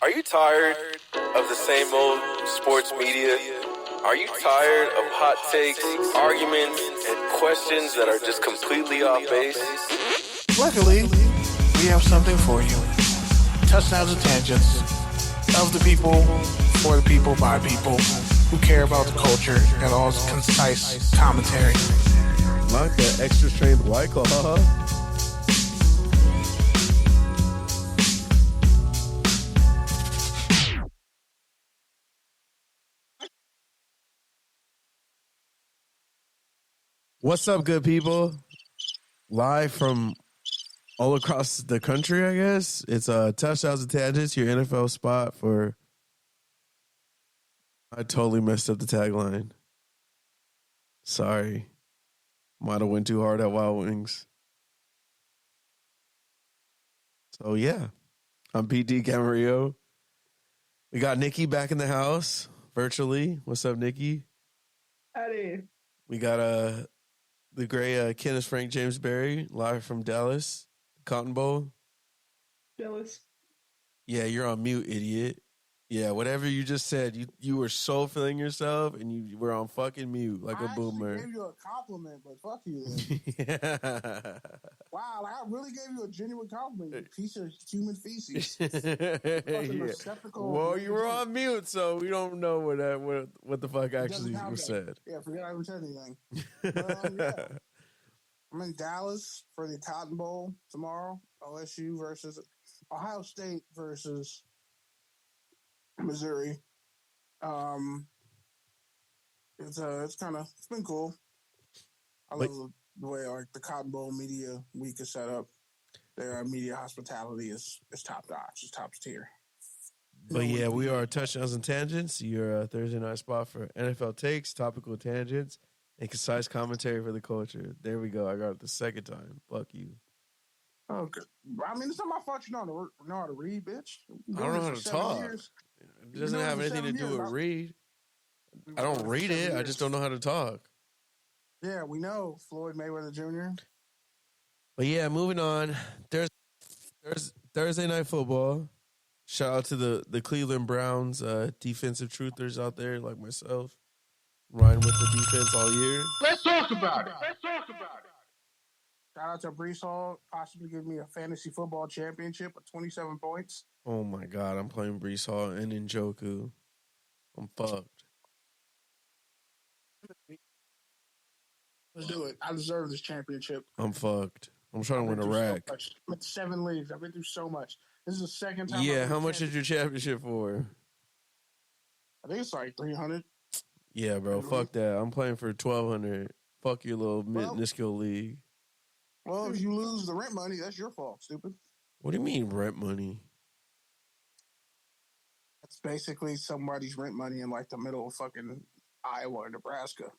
Are you tired of the same old sports media? Are you tired of hot takes, arguments, and questions that are just completely off base? Luckily, we have something for you. Touchdowns and tangents of the people, for the people, by people who care about the culture and all concise commentary. Like that extra strength White Claw. What's up, good people? Live from all across the country, I guess. It's Touchdowns and Tangents, your NFL spot for... I totally messed up the tagline. Sorry. Might have went too hard at Wild Wings. So, yeah. I'm PD Camarillo. We got Nikki back in the house, virtually. What's up, Nikki? Howdy. We got the great Kenneth Frank James Berry, live from Dallas, Cotton Bowl. Jealous. Yeah, you're on mute, idiot. Yeah, whatever you just said, you were so feeling yourself, and you were on fucking mute like a boomer. I gave you a compliment, but fuck you then. Yeah. Wow, I really gave you a genuine compliment, you piece of human feces. Yeah. Well, you were on mute, so we don't know what the fuck actually was said. Yeah, forget I even said anything. Yeah. I'm in Dallas for the Cotton Bowl tomorrow. OSU versus Ohio State versus Missouri. It's been cool. I love the way like the Cotton Bowl media week is set up. Their media hospitality is top notch. It's top tier. But yeah, we are Touchdowns and Tangents, your Thursday night spot for NFL takes, topical tangents, and concise commentary for the culture. There we go. I got it the second time. Fuck you. Okay. I mean, it's not my fault you know how to read, bitch. I don't know how to talk. Years. It doesn't have anything to do with read. I don't read it. I just don't know how to talk. Yeah, we know Floyd Mayweather Jr. But yeah, moving on. There's Thursday night football. Shout out to the Cleveland Browns defensive truthers out there like myself. Riding with the defense all year. Let's talk about it. Shout out to Brees Hall, possibly giving me a fantasy football championship with 27 points. Oh my God, I'm playing Brees Hall and Njoku. I'm fucked. Let's do it. I deserve this championship. I'm fucked. I'm trying to win a rack. So with 7 leagues, I've been through so much. This is the second time. Yeah, how much is your championship for? I think it's like 300. Yeah, bro. Fuck that. I'm playing for 1,200. Fuck your little minuscule league. Well, if you lose the rent money, that's your fault, stupid. What do you mean rent money? That's basically somebody's rent money in like the middle of fucking Iowa or Nebraska.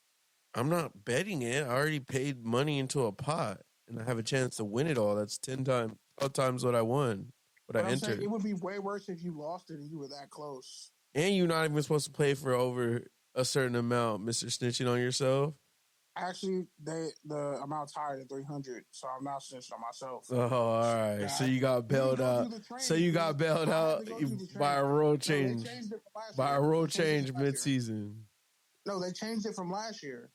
I'm not betting it. I already paid money into a pot, and I have a chance to win it all. That's 12 times what I won, what I entered. It would be way worse if you lost it and you were that close. And you're not even supposed to play for over a certain amount, Mr. Snitching on yourself. Actually, the amount's higher than 300, so I'm not snitching on myself. Oh, all right. Yeah, so you got bailed out. So you got bailed out by a rule change. By a rule change mid-season. No, they changed it from last year.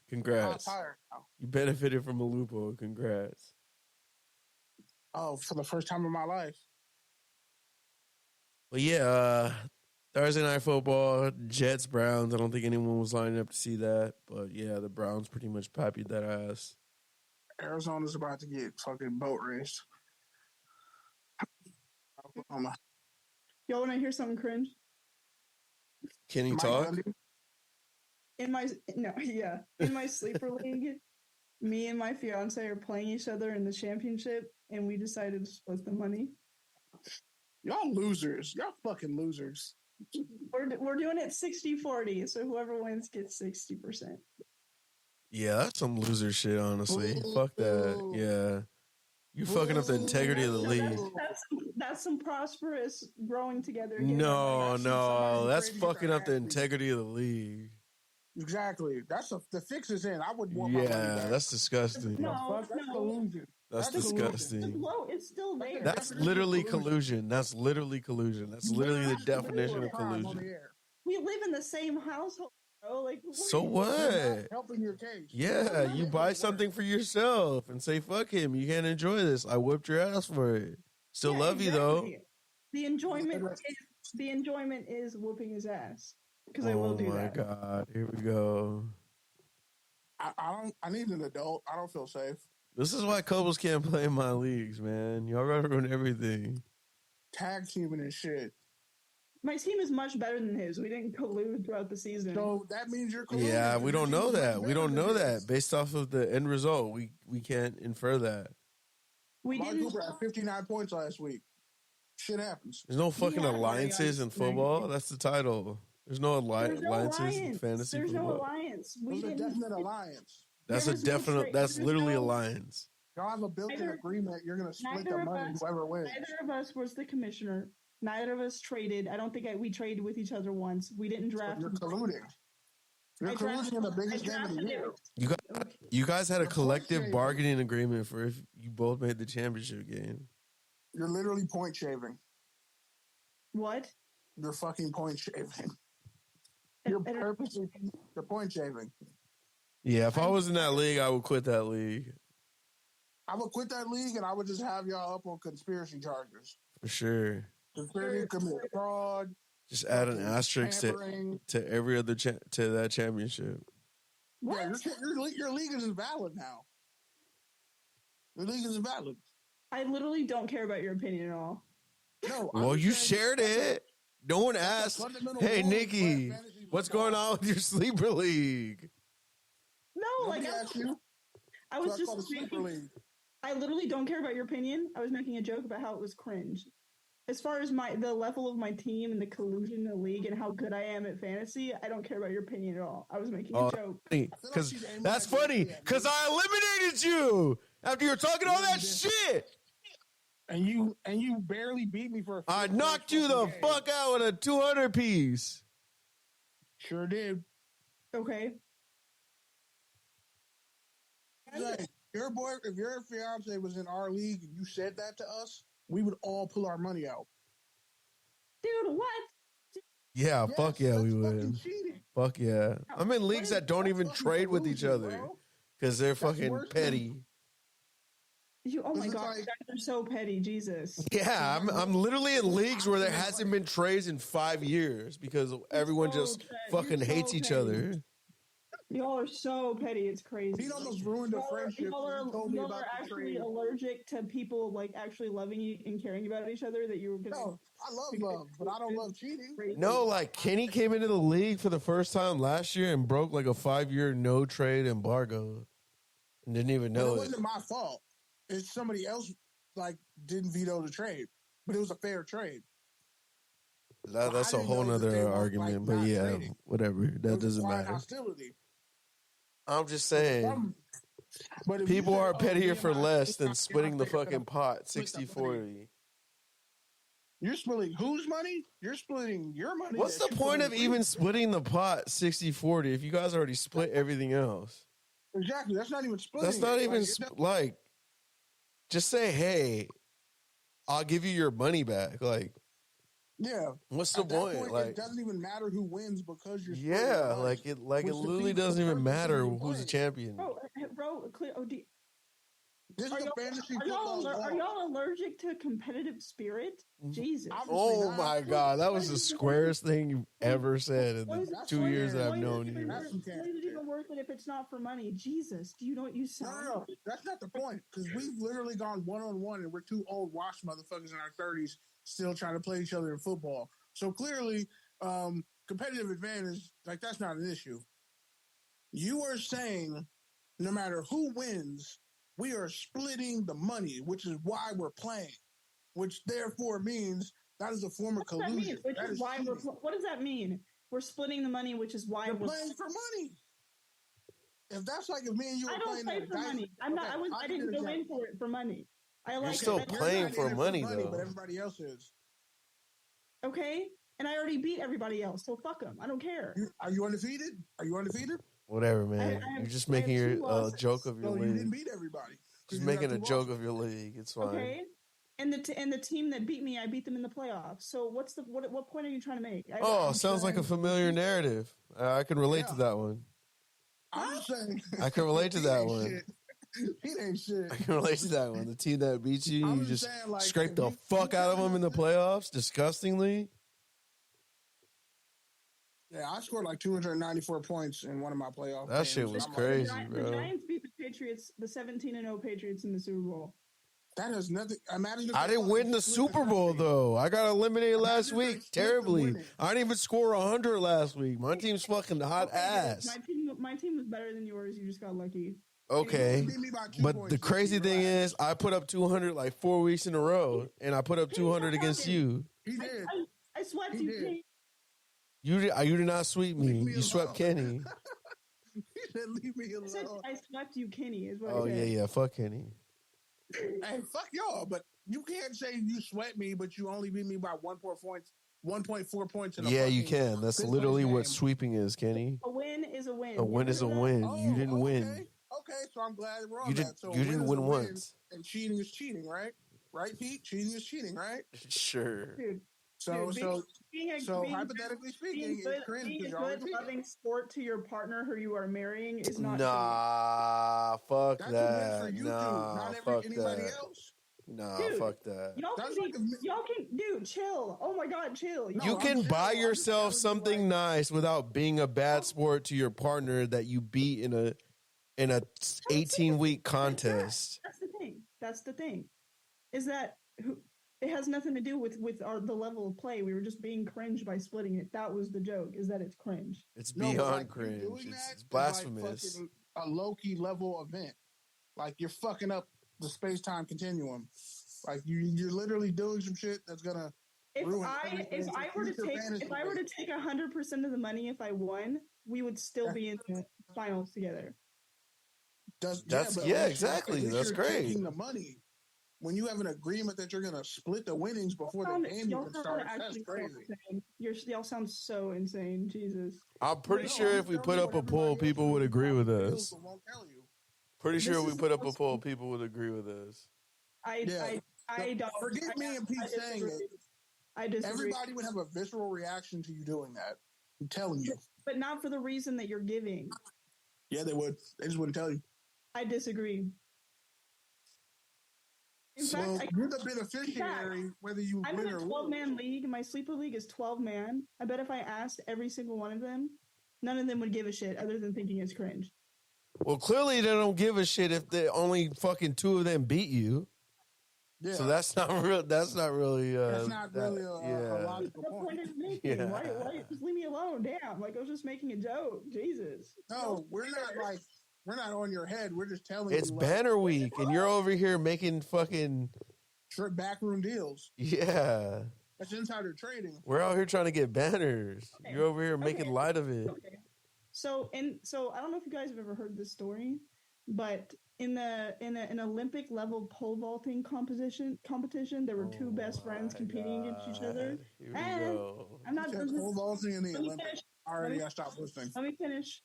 Congrats. You benefited from a loophole. Congrats. Oh, for the first time in my life. Well, yeah, Thursday night football, Jets, Browns. I don't think anyone was lining up to see that. But, yeah, the Browns pretty much papped that ass. Arizona's about to get fucking boat raced. Oklahoma. Y'all want to hear something cringe? Can you talk? In my sleeper league, me and my fiance are playing each other in the championship, and we decided to split the money. Y'all losers. Y'all fucking losers. We're doing it 60-40, so whoever wins gets 60%. Yeah, that's some loser shit, honestly. Fuck that. Yeah. You fucking up the integrity of the league. That's some prosperous growing together. No. That's fucking up the integrity of the league. Exactly. The fix is in. I would want my money back. That's disgusting. No. That's the loser. That's The disgusting. glow is still there. That's literally collusion. That's literally collusion. That's literally the definition of collusion. We live in the same household, bro. Like, So what? Helping your case. Yeah, you buy something for yourself and say, fuck him. You can't enjoy this. I whipped your ass for it. Still love you, though. The enjoyment is whooping his ass. Because I will do that. Oh, my God. Here we go. I need an adult. I don't feel safe. This is why couples can't play in my leagues, man. Y'all gotta ruin everything. Tag teaming and shit. My team is much better than his. We didn't collude throughout the season. So that means you're colluding. Yeah, we don't know that. We don't know that. Based off of the end result, we can't infer that. We Mark didn't. Cooper had 59 points last week. Shit happens. There's no fucking alliances in football. That's the title. There's no alliances in fantasy There's football. no alliance. There's a definite alliance. That's a definite. That's literally alliance. Y'all have a built-in agreement. You're going to split the money, whoever wins. Neither of us was the commissioner. Neither of us traded. I don't think we traded with each other once. We didn't draft. You're colluding. You're colluding in the biggest game of the year. You guys had a collective bargaining agreement for if you both made the championship game. You're literally point shaving. What? You're fucking point shaving. You're purposely you're point shaving. Yeah, if I was in that league, I would quit that league. I would quit that league and I would just have y'all up on conspiracy charges. For sure. Conspiracy, commit fraud. Just add an asterisk to every other to that championship. What? Yeah, your league is invalid now. Your league is invalid. I literally don't care about your opinion at all. No. Well, you shared it. No one asked, hey, Nikki, what's going on with your sleeper league? No, I was just making, I literally don't care about your opinion. I was making a joke about how it was cringe. As far as the level of my team and the collusion in the league and how good I am at fantasy, I don't care about your opinion at all. I was making a joke. Because that's funny. Because I eliminated you after you were talking all that shit. And you barely beat me for I knocked you the fuck out with a 200 piece. Sure did. Okay. Like, if your fiance was in our league and you said that to us, we would all pull our money out. Dude, what? Yeah, fuck yeah, we would. Fuck yeah. I'm in leagues that don't even trade with each other because they're fucking petty. Oh my god, you guys are so petty, Jesus. Yeah, I'm literally in leagues where there hasn't been trades in 5 years because everyone just fucking hates each other. Y'all are so petty, it's crazy. He almost ruined a friendship. Y'all are actually allergic to people like actually loving you and caring about each other that you were gonna. No, I love, but I don't love cheating. No, like Kenny came into the league for the first time last year and broke like a 5-year no trade embargo and didn't even know it wasn't my fault. It's somebody else didn't veto the trade, but it was a fair trade. That's a whole nother argument, but yeah, trading. Whatever. That doesn't matter. Hostility. I'm just saying, people are pettier for less than splitting the fucking pot 60-40. You're splitting whose money? You're splitting your money. What's the point of even splitting the pot 60-40 if you guys already split everything else? Exactly. That's not even splitting. That's not even just say, hey, I'll give you your money back. Like, yeah. What's the point? It doesn't even matter who wins because you're. Yeah, it literally doesn't even matter who's the champion. Bro, clear. This is a fantasy football. Are y'all allergic to competitive spirit? Jesus. Oh my God, that was the squarest thing you've ever said in the 2 years that I've known you. Why is it even worth it if it's not for money? Jesus, do you know what you sound? No, that's not the point. Because we've literally gone 1-on-1 and we're two old washed motherfuckers in our 30s still trying to play each other in football. So clearly, competitive advantage, that's not an issue. You are saying no matter who wins, we are splitting the money, which is why we're playing, which therefore means that is a form of collusion. What does that mean? We're splitting the money, which is why we're playing for money. If that's if me and you were playing for money. I didn't go in for it for money. You're still playing for money, though. But everybody else is. Okay, and I already beat everybody else, so fuck them. I don't care. Are you undefeated? Whatever, man. You're just making your joke of your league. You didn't beat everybody. Just making a joke of your league. It's fine. Okay. And the team that beat me, I beat them in the playoffs. So what point are you trying to make? Sounds like a familiar narrative. I can relate to that one. I'm just saying. I can relate to that one. He ain't shit. I can relate to that one. The team that beat you, you just saying, like, scrape the fuck out of them in the playoffs, disgustingly. Yeah, I scored like 294 points in one of my playoff That games. shit was crazy, bro. The Giants beat the Patriots, the 17-0 Patriots in the Super Bowl. That has nothing. Imagine I didn't win the Super Bowl, though. I got eliminated last week terribly. I didn't even score 100 last week. My team's fucking hot ass. My team was better than yours. You just got lucky. Okay. But the crazy thing is, I put up 200 like 4 weeks in a row, and I put up 200 against you. He did. I swept you. You did not sweep me. You swept Kenny. He said, "Leave me alone." I swept you, Kenny. Is what I said. Yeah. Fuck Kenny. Hey, fuck y'all. But you can't say you swept me, but you only beat me by 1.4 points. In a you can. That's literally what sweeping is, Kenny. A win is a win. A win is a win. You didn't win. Okay, so I'm glad we're on you that. So you didn't win once. And cheating is cheating, right? Right, Pete? Cheating is cheating, right? Sure. Dude, So hypothetically speaking, it's cringe. Being a good, loving sport to your partner who you are marrying is not. Nah, fuck That's that. A win for you Nah, two, fuck anybody that. else. Nah, dude, fuck that. Y'all can, dude, chill. Oh my God, chill. You can buy yourself something nice without being a bad sport to your partner that you beat in a 18-week contest. That's the thing. Is that it has nothing to do with the level of play. We were just being cringe by splitting it. That was the joke. Is that it's cringe? It's beyond cringe. It's blasphemous. Like a low-key level event. Like you're fucking up the space-time continuum. Like you're literally doing some shit that's gonna. If I were to take 100% of the money, if I won, we would still be in the finals together. Exactly. That's great. Taking the money. When you have an agreement that you're going to split the winnings before the game even starts, that's crazy. Y'all sound so insane. Jesus. I'm pretty sure if we put up a poll, people would agree with us. Pretty sure we put up a poll, people would agree with us. I don't. Forgive me and Pete saying it. I disagree. Everybody would have a visceral reaction to you doing that. I'm telling you. But not for the reason that you're giving. Yeah, they would. They just wouldn't tell you. I disagree. In fact, you're the beneficiary, whether you win or lose. I'm in a 12-man league. My sleeper league is 12-man. I bet if I asked every single one of them, none of them would give a shit other than thinking it's cringe. Well, clearly they don't give a shit if the only fucking 2 of them beat you. Yeah. So that's not real. That's not really. That's not really a logical point. Yeah. Why? Just leave me alone. Damn. Like I was just making a joke. Jesus. No, we're not on your head. We're just telling you. It's banner week, and you're over here making fucking backroom deals. Yeah. That's insider trading. We're out here trying to get banners. Okay. You're over here making light of it. Okay. So I don't know if you guys have ever heard this story, but in an Olympic level pole vaulting competition, there were 2 best friends competing against each other. I'm not pole vaulting in the Olympics. Already, I stopped listening. Let me finish.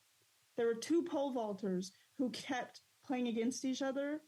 There were 2 pole vaulters who kept playing against each other,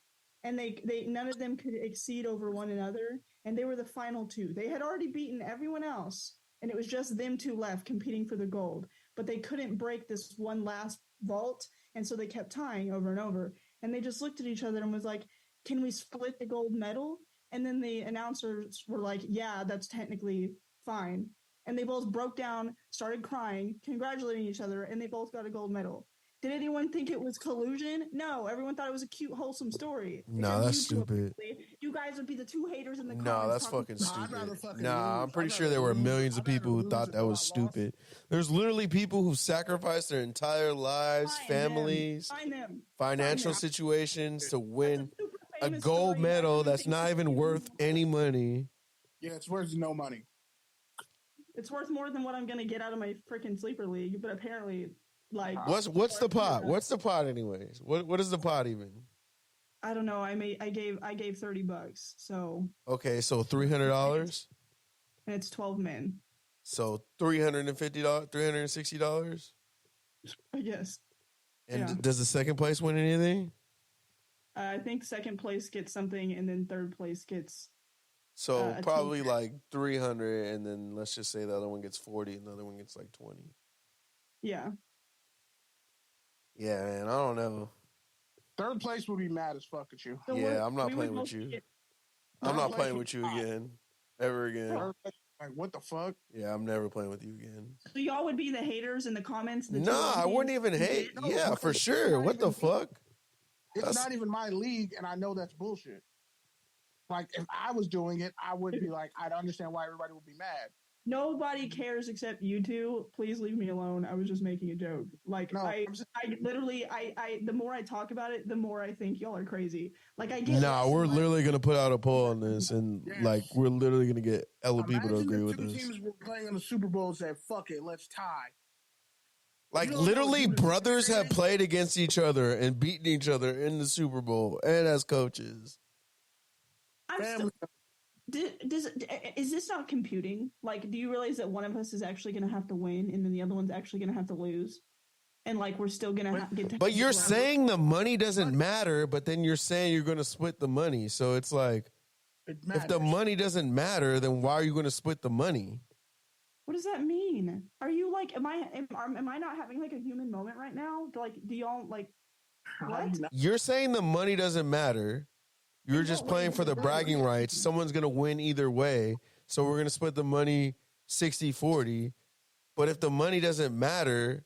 and they none of them could exceed over one another, and they were the final 2. They had already beaten everyone else, and it was just them 2 left competing for the gold, but they couldn't break this one last vault, and so they kept tying over and over, and they just looked at each other and was like, can we split the gold medal? And then the announcers were like, yeah, that's technically fine. And they both broke down, started crying, congratulating each other, and they both got a gold medal. Did anyone think it was collusion? No, everyone thought it was a cute, wholesome story. No, that's stupid. You guys would be the 2 haters in the comments. No, that's fucking stupid. Nah, I'm pretty sure there were millions of people who thought that was stupid. There's literally people who sacrificed their entire lives, families, financial situations to win a gold medal that's not even worth any money. Yeah, it's worth no money. It's worth more than what I'm going to get out of my freaking sleeper league, but apparently... Like what's the pot? What's the pot anyways? What is the pot even? I don't know. I gave $30. So okay, so $300. And it's 12 men. So $350, $360. I guess. And does the second place win anything? I think second place gets something, and then third place gets. So a probably t-shirt. like 300, and then let's just say the other one gets 40, and the other one gets like 20. Yeah. Yeah, man, I don't know. Third place would be mad as fuck at you. So Yeah, I'm not playing with you. I'm not playing with you again. Ever again. Like, what the fuck? Yeah, I'm never playing with you again. So y'all would be the haters in the comments? Nah, I wouldn't even hate. No, Yeah, for sure. What the fuck? It's not even my league, and I know that's bullshit. Like, if I was doing it, I would be like, I'd understand why everybody would be mad. Nobody cares except you two. Please leave me alone. I was just making a joke. Like, No, I literally, the more I talk about it, the more I think y'all are crazy. Like, I get. Nah, we're literally gonna put out a poll on this, and like, we're literally gonna get hella people to agree with two us. teams were playing in the Super Bowl and said, "Fuck it, let's tie." Like, You don't literally, know, brothers have played against each other and beaten each other in the Super Bowl and as coaches. I'm still, is this not computing? Like, do you realize that one of us is actually going to have to win, and then the other one's actually going to have to lose, and like we're still going to get to. But you're saying the money doesn't matter, but then you're saying you're going to split the money. So it's like, if the money doesn't matter, then why are you going to split the money? What does that mean? Are you like, am I not having like a human moment right now? Like, do y'all like what? You're saying the money doesn't matter. You're just playing for the bragging rights. Someone's going to win either way. So we're going to split the money 60-40. But if the money doesn't matter,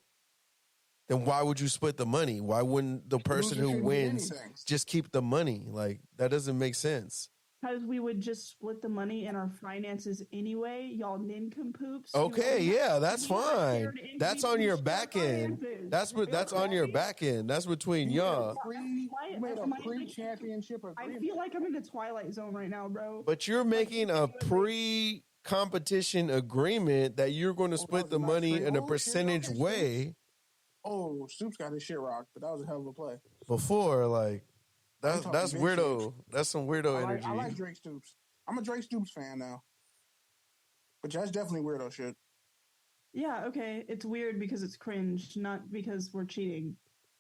then why would you split the money? Why wouldn't the person who wins just keep the money? Like, that doesn't make sense. Because we would just split the money in our finances anyway, y'all nincompoops. Okay, yeah, that's fine. That's on your back end. That's on your back end. That's between y'all. Pre-championship agreement. I feel like I'm in the Twilight Zone right now, bro. But you're making a pre-competition agreement that you're going to split the money in a percentage way. Oh, Stoops got his shit rocked, but that was a hell of a play. Before, like, that's weirdo. That's some weirdo energy. I like Drake Stoops. I'm a Drake Stoops fan now. But that's definitely weirdo shit. Yeah, okay. It's weird because it's cringe, not because we're cheating.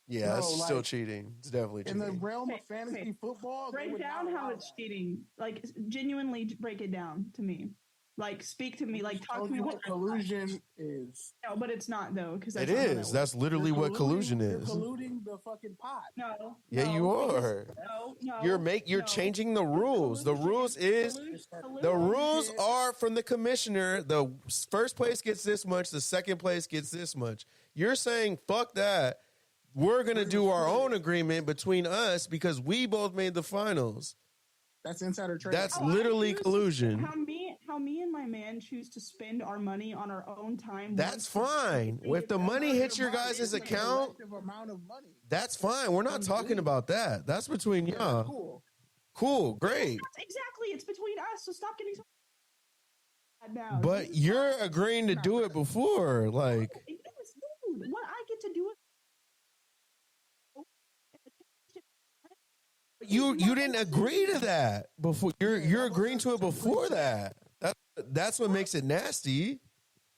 Yeah, it's still cheating. It's definitely cheating. In the realm of fantasy football, break down how it's cheating. Like, genuinely break it down to me. Like, speak to me. Like, talk to me. What collusion is? No, but it's not though, because it is. That's literally what collusion is. You're colluding the fucking pot. No. Yeah, you are. No. You're changing the rules. The rules are from the commissioner. The first place gets this much. The second place gets this much. You're saying fuck that. We're gonna do our own agreement between us because we both made the finals. That's insider trading. That's literally collusion. How me and my man choose to spend our money on our own time. That's fine. If the money hits your guys' account, that's fine. We're not talking about that. That's between y'all. Cool. Great. Exactly. It's between us. So stop getting so now. But you're agreeing to do it before, like. Dude, what I get to do it. You didn't agree to that before. You're agreeing to it before that. That's what makes it nasty.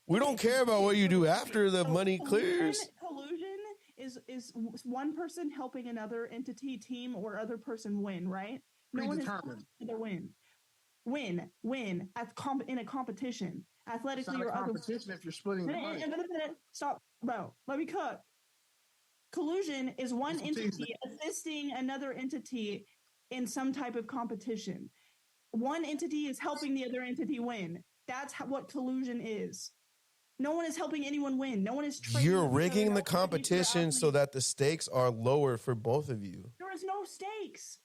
We don't care about what you do after the money clears. Collusion is one person helping another entity, team, or other person win, right? No one is helping other win. Win in a competition, athletically or otherwise. If you're splitting the money. Stop, bro. Let me cook. Collusion is one entity assisting another entity in some type of competition. One entity is helping the other entity win. That's what collusion is. No one is helping anyone win. No one is trading. You're rigging the competition so that the stakes are lower for both of you. There is no stakes.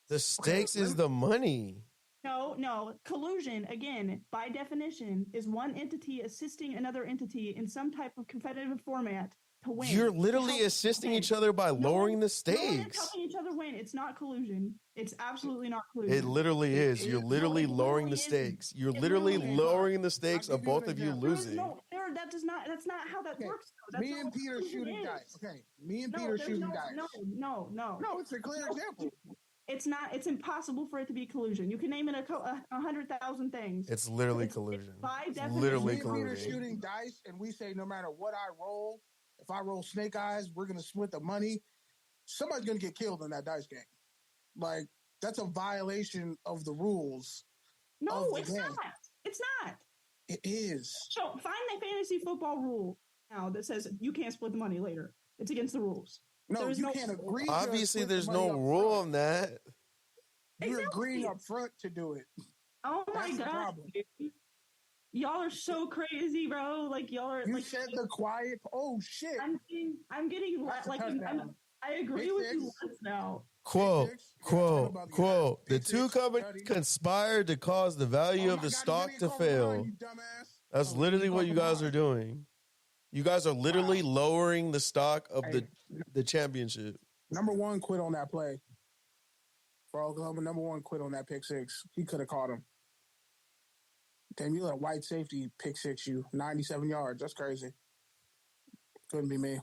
The stakes is the money. No. Collusion, again, by definition, is one entity assisting another entity in some type of competitive format to win. You're literally assisting each other by lowering the stakes. No one is helping each other win. It's not collusion. It's absolutely not collusion. It literally is. You're literally lowering the stakes. You're literally lowering the stakes of both of you losing. No, that's not how that works. Me and Peter shooting dice. Okay. Me and Peter shooting dice. No. No, it's a clear example. It's not. It's impossible for it to be collusion. You can name it 100,000 things. It's literally collusion. By definition, literally collusion. Peter shooting dice, and we say no matter what I roll, if I roll snake eyes, we're gonna split the money. somebody's going to get killed in that dice game. Like, that's a violation of the rules. No, it's not. It's not. It is. So find the fantasy football rule now that says you can't split the money later. It's against the rules. No, you can't agree. Obviously, there's no rule on that. You're agreeing up front to do it. Oh my God. Y'all are so crazy, bro. Like, y'all are. You said the quiet. Oh, shit. I'm getting like, I agree with you now. Quote. The two companies conspired to cause the value of the stock to fail. That's literally what you guys are doing. You guys are literally lowering the stock of the championship. Number one quit on that play. For Oklahoma, number one quit on that pick six. He could have caught him. Damn, you let white safety pick six you 97 yards. That's crazy. Couldn't be me.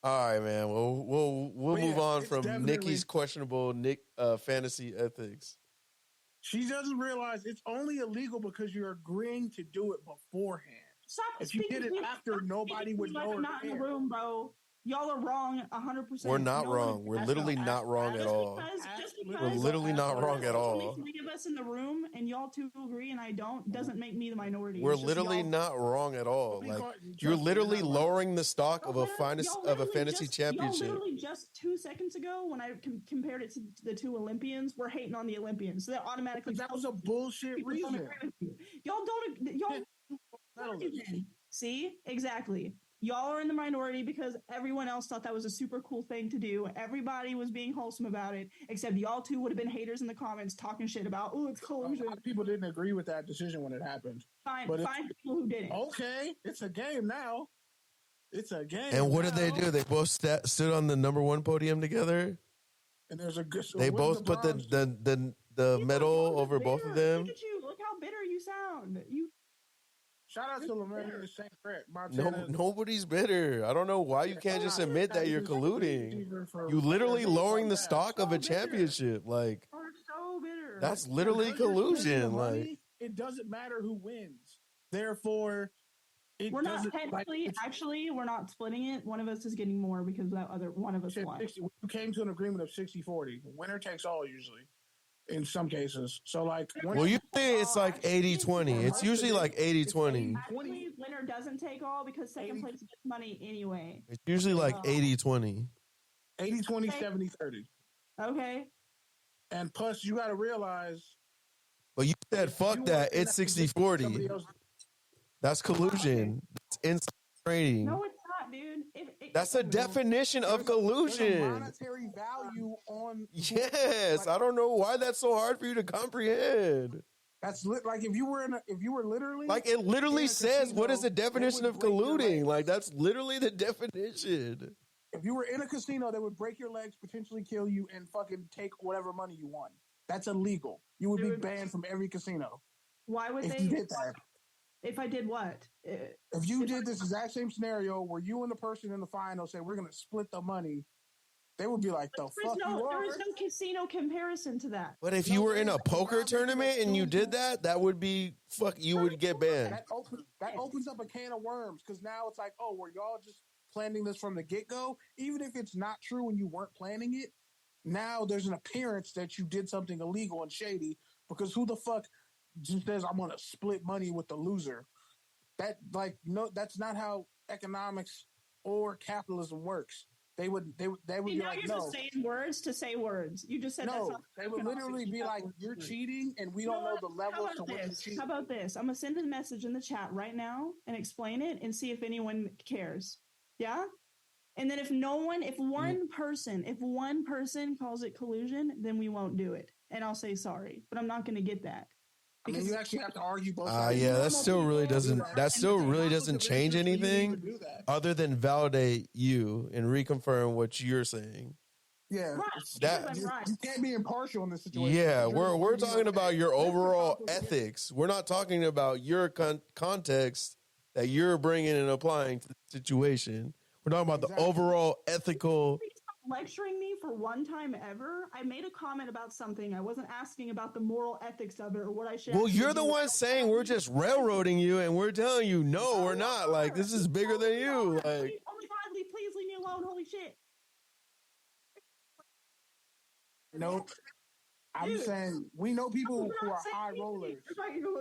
All right, man. We'll move on from Nikki's questionable fantasy ethics. She doesn't realize it's only illegal because you're agreeing to do it beforehand. Stop. If you did it after, nobody would know. I'm not in the room, bro. Y'all are wrong 100%. We're not wrong. We're literally not wrong at all. We're literally not wrong at all. Three of us in the room and y'all two agree and I don't doesn't make me the minority. We're literally not wrong at all. Like, you're literally lowering the stock of a fantasy championship. Y'all literally just 2 seconds ago when I compared it to the two Olympians, we're hating on the Olympians. So that automatically that was a bullshit reason. Y'all see? Exactly. Y'all are in the minority because everyone else thought that was a super cool thing to do. Everybody was being wholesome about it, except y'all two would have been haters in the comments talking shit about, oh, it's collusion. A lot of people didn't agree with that decision when it happened. Find people who didn't. Okay, it's a game now. It's a game. And what did they do? They both stood on the number one podium together. And there's a good. They both put the medal over both of them. Look at you! Look how bitter you sound. Shout out to Lamar in the same threat. Nobody's bitter. I don't know why you can't just admit that you're colluding. You literally lowering the stock of a championship. Like, so bitter. That's literally collusion. Like, it doesn't matter who wins. Therefore, we're not technically. Actually, we're not splitting it. One of us is getting more because that other one of us won. We came to an agreement of 60-40. Winner takes all usually. In some cases. So, like... usually it's like 80-20. It's usually like 80-20. Actually, winner doesn't take all because second place gets money anyway. It's usually like 80-20. 80-20, 70-30. Okay. And plus, you got to realize... But you said, fuck that. It's 60-40. That's collusion. That's inside trading. No, it's not, dude. That's a definition of collusion. There's a monetary value on. Yes, I don't know why that's so hard for you to comprehend. That's like if you were literally like it literally says casino, what is the definition of colluding? Like that's literally the definition. If you were in a casino, they would break your legs, potentially kill you, and fucking take whatever money you won. That's illegal. You would be banned from every casino. Why would if you did that? If I did what? If you did this exact same scenario where you and the person in the final said, we're going to split the money, they would be like, the fuck you are? There is no casino comparison to that. But if you were in a poker tournament and you did that, that would be, you would get banned. That opens up a can of worms because now it's like, oh, were y'all just planning this from the get-go? Even if it's not true and you weren't planning it, now there's an appearance that you did something illegal and shady because who the fuck just says I'm going to split money with the loser? That's not how economics or capitalism works. They would be like, you're just saying words to say words. You just said no. That's they would literally be like, you're cheating, and we don't know the levels to which you cheat. How about this? I'm gonna send a message in the chat right now and explain it and see if anyone cares. Yeah. And then if one person calls it collusion, then we won't do it, and I'll say sorry. But I'm not going to get that. I mean, you actually have to argue both sides. Yeah, that still really doesn't change anything other than validate you and reconfirm what you're saying. Yeah, you can't be impartial in this situation. Yeah, we're talking about your overall ethics. We're not talking about your context that you're bringing and applying to the situation. We're talking about the overall ethical. Lecturing me for one time ever. I made a comment about something. I wasn't asking about the moral ethics of it or what I should. Well, you're the one saying we're just railroading you, and we're telling you no, we're not. Like this is bigger than you. Like, oh my God, please leave me alone. Holy shit! No, I'm saying we know people who are high rollers.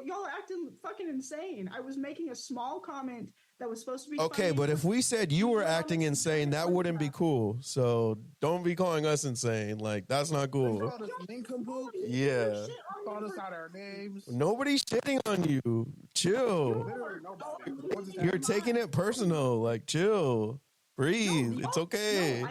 Y'all are acting fucking insane. I was making a small comment that was supposed to be okay, funny. but if we said you were acting insane, that wouldn't be cool. So don't be calling us insane. Like, that's not cool. Yeah. Called us out our names. Nobody's shitting on you. Chill. Literally nobody. You're taking it personal. Like, chill. Breathe. It's okay. No,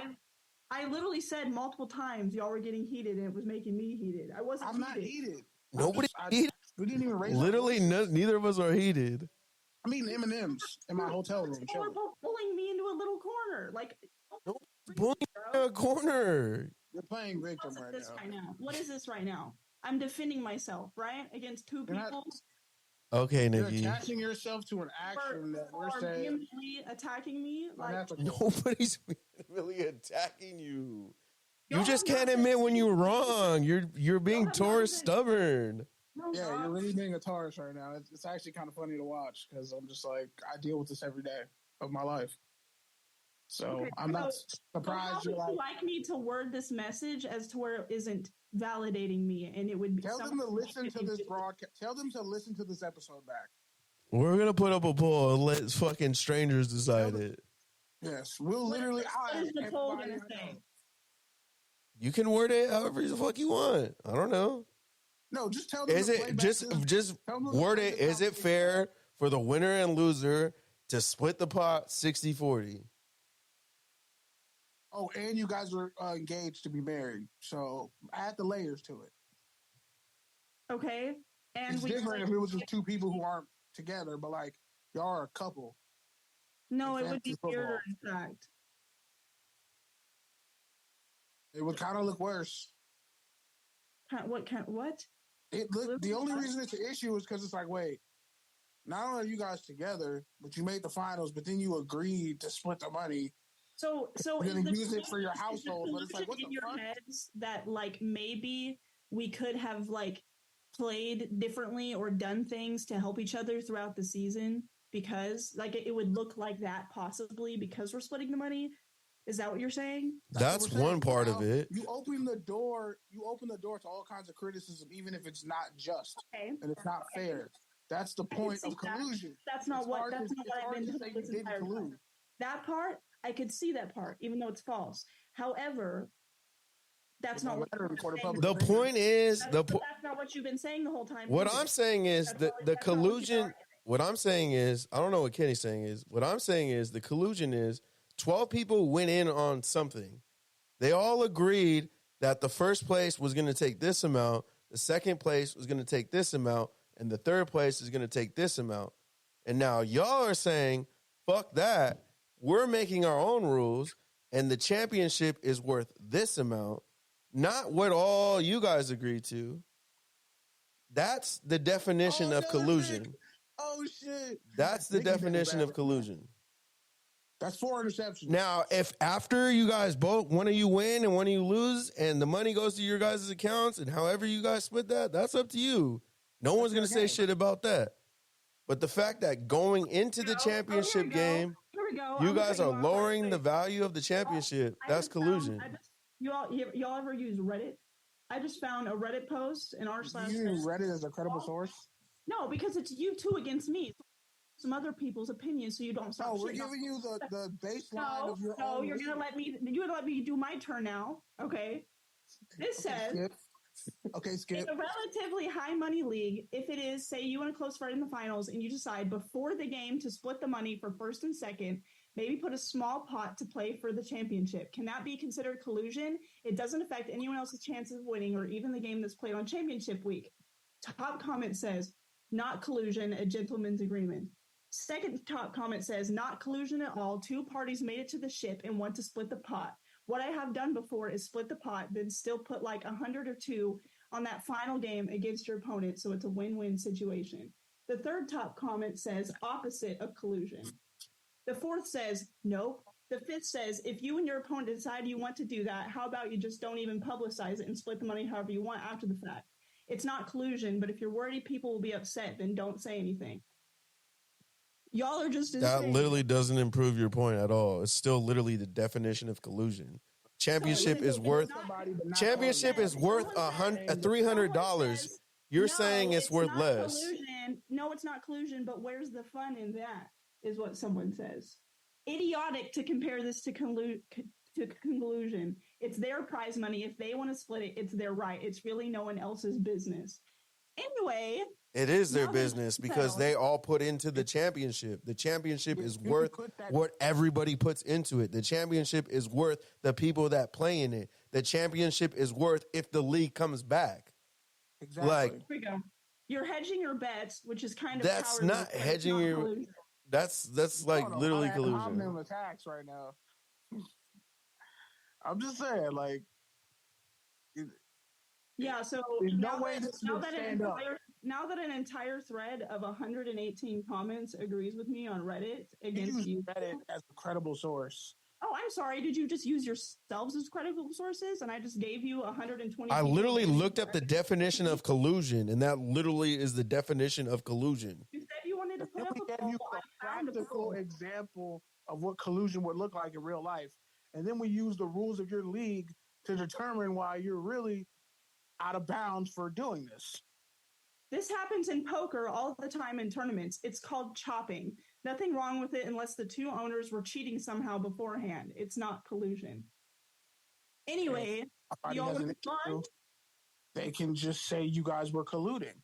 I literally said multiple times y'all were getting heated and it was making me heated. I wasn't I'm not heated. Nobody's heated. We didn't even raise Literally, neither of us are heated. I'm eating M&Ms in my hotel room. They were both pulling me into a little corner. Like, Bullying in a corner. You're playing victim right now. What is this right now? I'm defending myself, right? Against two people. Okay, Nikki. You're attaching yourself to an action that we're saying. Attacking me? Like, nobody's really attacking you. You just can't admit when you're wrong. You're being Taurus stubborn. Yeah, you're really being a Taurus right now. It's actually kind of funny to watch because I'm just like, I deal with this every day of my life. So I'm not surprised you're like me to word this message as to where it isn't validating me, and it would be. Tell them to listen to this broadcast. Tell them to listen to this episode back. We're gonna put up a poll and let fucking strangers decide it. Yes, we'll literally. What is the poll gonna say? You can word it however the fuck you want. I don't know. No, just tell them. Is it just word it? Is it fair for the winner and loser to split the pot 60-40? Oh, and you guys were engaged to be married, so add the layers to it. Okay, and it's different if it was just two people who aren't together, but like y'all are a couple. No, it would be weirder. In fact, it would kind of look worse. What? The only reason it's an issue is because it's like, wait, not only are you guys together, but you made the finals, but then you agreed to split the money. So you're gonna use it for your household, but it's like, what in the your fuck? heads that like maybe we could have like played differently or done things to help each other throughout the season because like it would look like that possibly because we're splitting the money. Is that what you're saying? That's one part of it. You open the door to all kinds of criticism, even if it's not just and it's not fair. That's the point of collusion. That's not what I've been told this entire time. That part, I could see that part, even though it's false. However, that's not what the point is. That's not what you've been saying the whole time. What I'm saying is the collusion. What I'm saying is, I don't know what Kenny's saying is. What I'm saying is the collusion is 12 people went in on something. They all agreed that the first place was going to take this amount, the second place was going to take this amount, and the third place is going to take this amount. And now y'all are saying, fuck that. We're making our own rules, and the championship is worth this amount, not what all you guys agreed to. That's the definition of collusion. Oh, shit. That's the definition of collusion. That's 4 interceptions. Now, if after you guys both, one of you win and one of you lose, and the money goes to your guys' accounts, and however you guys split that, that's up to you. No one's going to say shit about that. But the fact that going into the championship game, you guys are lowering the value of the championship. That's collusion. Y'all ever use Reddit? I just found a Reddit post in r/. You use Reddit as a credible source? No, because it's you two against me. Some other people's opinions, so you don't stop. No, we're giving you the baseline of your own. You're gonna let me. You're gonna let me do my turn now. Okay. This says. Skip. In a relatively high money league, if it is, say you want a close fight in the finals and you decide before the game to split the money for first and second, maybe put a small pot to play for the championship. Can that be considered collusion? It doesn't affect anyone else's chances of winning or even the game that's played on championship week. Top comment says, not collusion, a gentleman's agreement. Second top comment says, not collusion at all. Two parties made it to the ship and want to split the pot. What I have done before is split the pot, then still put like 100 or 2 on that final game against your opponent, so it's a win-win situation. The third top comment says opposite of collusion. The fourth says nope. The fifth says if you and your opponent decide you want to do that, how about you just don't even publicize it and split the money however you want after the fact? It's not collusion, but if you're worried people will be upset, then don't say anything. Y'all are just insane. That literally doesn't improve your point at all. It's still literally the definition of collusion. championship is worth $300. You're saying it's worth less. Collusion. No, it's not collusion, but where's the fun in that, is what someone says. Idiotic to compare this to collusion. It's their prize money. If they want to split it, it's their right. It's really no one else's business. Anyway. It is their business because they all put into the championship. The championship is worth what everybody puts into it. The championship is worth the people that play in it. The championship is worth if the league comes back. Exactly. Like, here we go. You're hedging your bets, which is kind of that's not hedging your. Collusion. That's like literally collusion. I'm in attacks right now. I'm just saying, like. Yeah, so now that an entire thread of 118 comments agrees with me on Reddit against you. Reddit as a credible source. Oh, I'm sorry. Did you just use yourselves as credible sources? And I just gave you 120. I literally looked up the definition of collusion, and that literally is the definition of collusion. You said you wanted to put up a poll. A practical example of what collusion would look like in real life. And then we use the rules of your league to determine why you're really out of bounds for doing this. This happens in poker all the time in tournaments. It's called chopping. Nothing wrong with it unless the two owners were cheating somehow beforehand. It's not collusion. Anyway, they can just say you guys were colluding,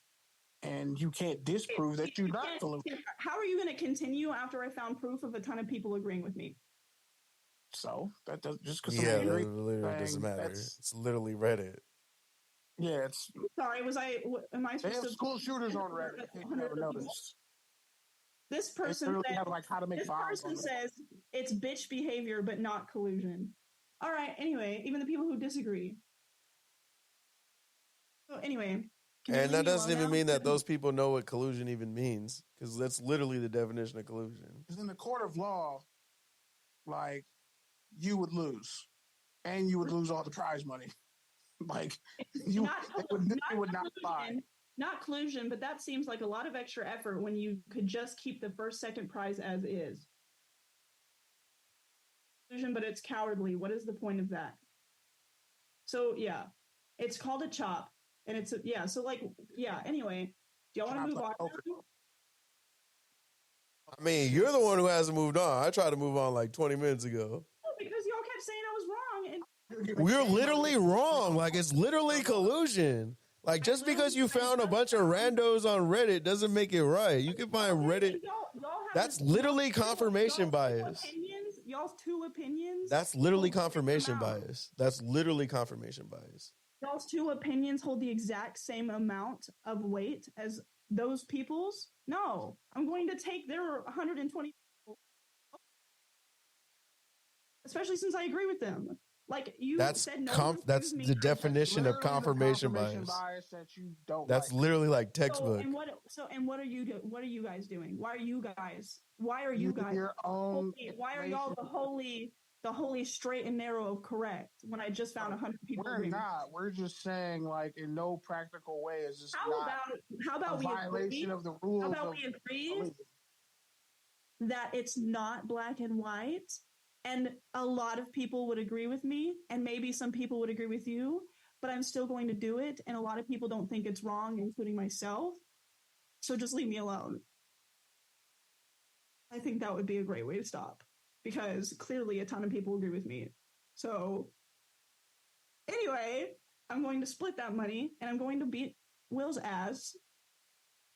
and you can't disprove that you're not colluding. How are you going to continue after I found proof of a ton of people agreeing with me? So that does just because that literally doesn't matter. It's literally Reddit. Yeah, it's. Sorry, am I supposed to? They have school shooters on Reddit. You never noticed. This person says, how to make this person says it's bitch behavior, but not collusion. All right. Anyway, even the people who disagree. So anyway, and that doesn't even mean that those people know what collusion even means, because that's literally the definition of collusion. Because in the court of law, like, you would lose, and you would lose all the prize money. Like, you would not lie. Not collusion, but that seems like a lot of extra effort when you could just keep the first, second prize as is. Collusion, but it's cowardly. What is the point of that? So, yeah, it's called a chop. And it's, anyway, do y'all want to move on? I mean, you're the one who hasn't moved on. I tried to move on like 20 minutes ago. Because y'all kept saying I was wrong. And we're literally wrong. Like, it's literally collusion. Like, just because you found a bunch of randos on Reddit doesn't make it right. You can find Reddit. That's literally confirmation bias. Y'all's two opinions. That's literally confirmation bias. That's literally confirmation bias. Y'all's two opinions hold the exact same amount of weight as those people's? No. I'm going to take their 120, especially since I agree with them. Like, you said no. That's the definition of confirmation bias. That you don't that's literally like textbook. What are you guys doing? Why are you guys why are y'all the holy straight and narrow of correct when I just found 100 people? We're not. We're just saying, like, in no practical way is this how about we violation agree? Of the rules. How about we agree that it's not black and white? And a lot of people would agree with me, and maybe some people would agree with you, but I'm still going to do it. And a lot of people don't think it's wrong, including myself. So just leave me alone. I think that would be a great way to stop, because clearly a ton of people agree with me. So anyway, I'm going to split that money, and I'm going to beat Will's ass,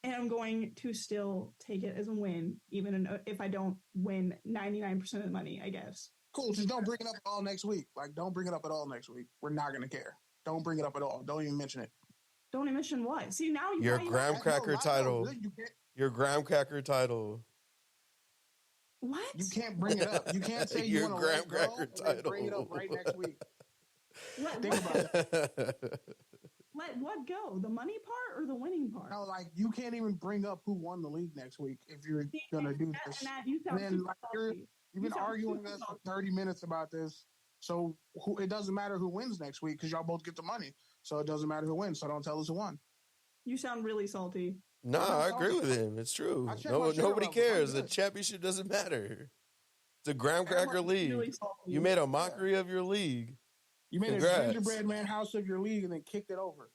and I'm going to still take it as a win, even if I don't win 99% of the money, I guess. Cool. Just don't bring it up at all next week. Like, don't bring it up at all next week. We're not going to care. Don't bring it up at all. Don't even mention it. Don't even mention what? See, now your graham cracker title. Your graham cracker title. What? You can't bring it up. You can't say you want to graham cracker title. Bring it up right next week. Think about it. Let what go? The money part or the winning part? No, like, you can't even bring up who won the league next week if you're going to do this. And then, like, you've been arguing with us for 30 minutes about this. So it doesn't matter who wins next week because y'all both get the money. So it doesn't matter who wins. So don't tell us who won. You sound really salty. No, I agree with him. It's true. Nobody cares. The championship doesn't matter. It's a graham cracker league. Really, you made a mockery of your league. You made Congrats. a gingerbread man house of your league and then kicked it over.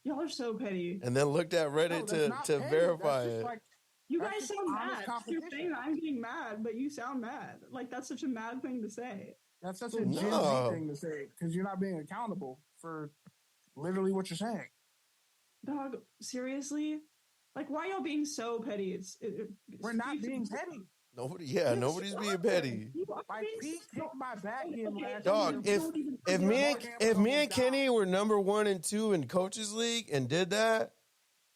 Y'all are so petty. And then looked at Reddit to verify it. Like, you guys sound mad. You're saying that I'm getting mad, but you sound mad. Like, that's such a mad thing to say. That's such a Gen Z thing to say because you're not being accountable for literally what you're saying. Dog, seriously? Like, why y'all being so petty? We're not being petty. Nobody's being petty. Like, Pete kicked my back in last Dog, if me and Kenny were number 1 and 2 in coaches league and did that,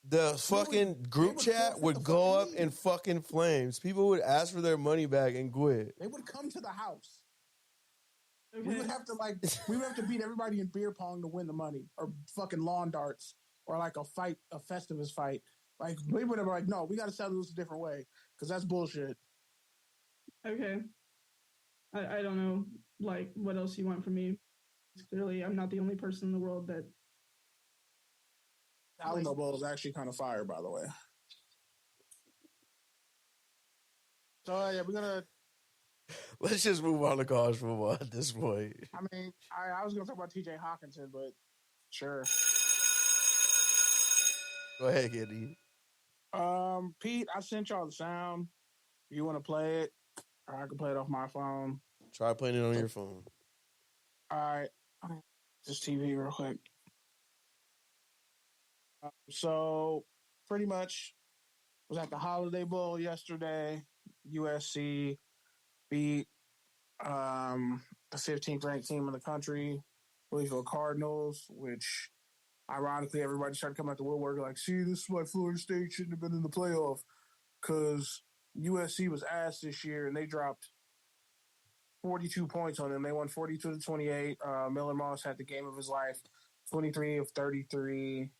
the fucking group chat would go up in fucking flames. People would ask for their money back and quit. They would come to the house. Okay. We would have to beat everybody in beer pong to win the money, or fucking lawn darts, or like a Festivus fight. Like, we would have like, no, we got to settle this a different way because that's bullshit. Okay. I don't know, like, what else you want from me. Clearly, I'm not the only person in the world that... Alamo Bowl is actually kind of fire, by the way. So, yeah, we're going to... Let's just move on to college football at this point. I mean, I was going to talk about TJ Hockenson, but sure. Go ahead, Kenny. Pete, I sent y'all the sound. If you want to play it, or I can play it off my phone. Try playing it on your phone. All right. Just TV real quick. So, pretty much, was at the Holiday Bowl yesterday. USC beat the 15th ranked team in the country, Louisville Cardinals, which ironically everybody started coming out the woodwork like, see, this is why Florida State shouldn't have been in the playoff, because USC was ass this year and they dropped 42 points on them. They won 42-28. Miller Moss had the game of his life, 23 of 33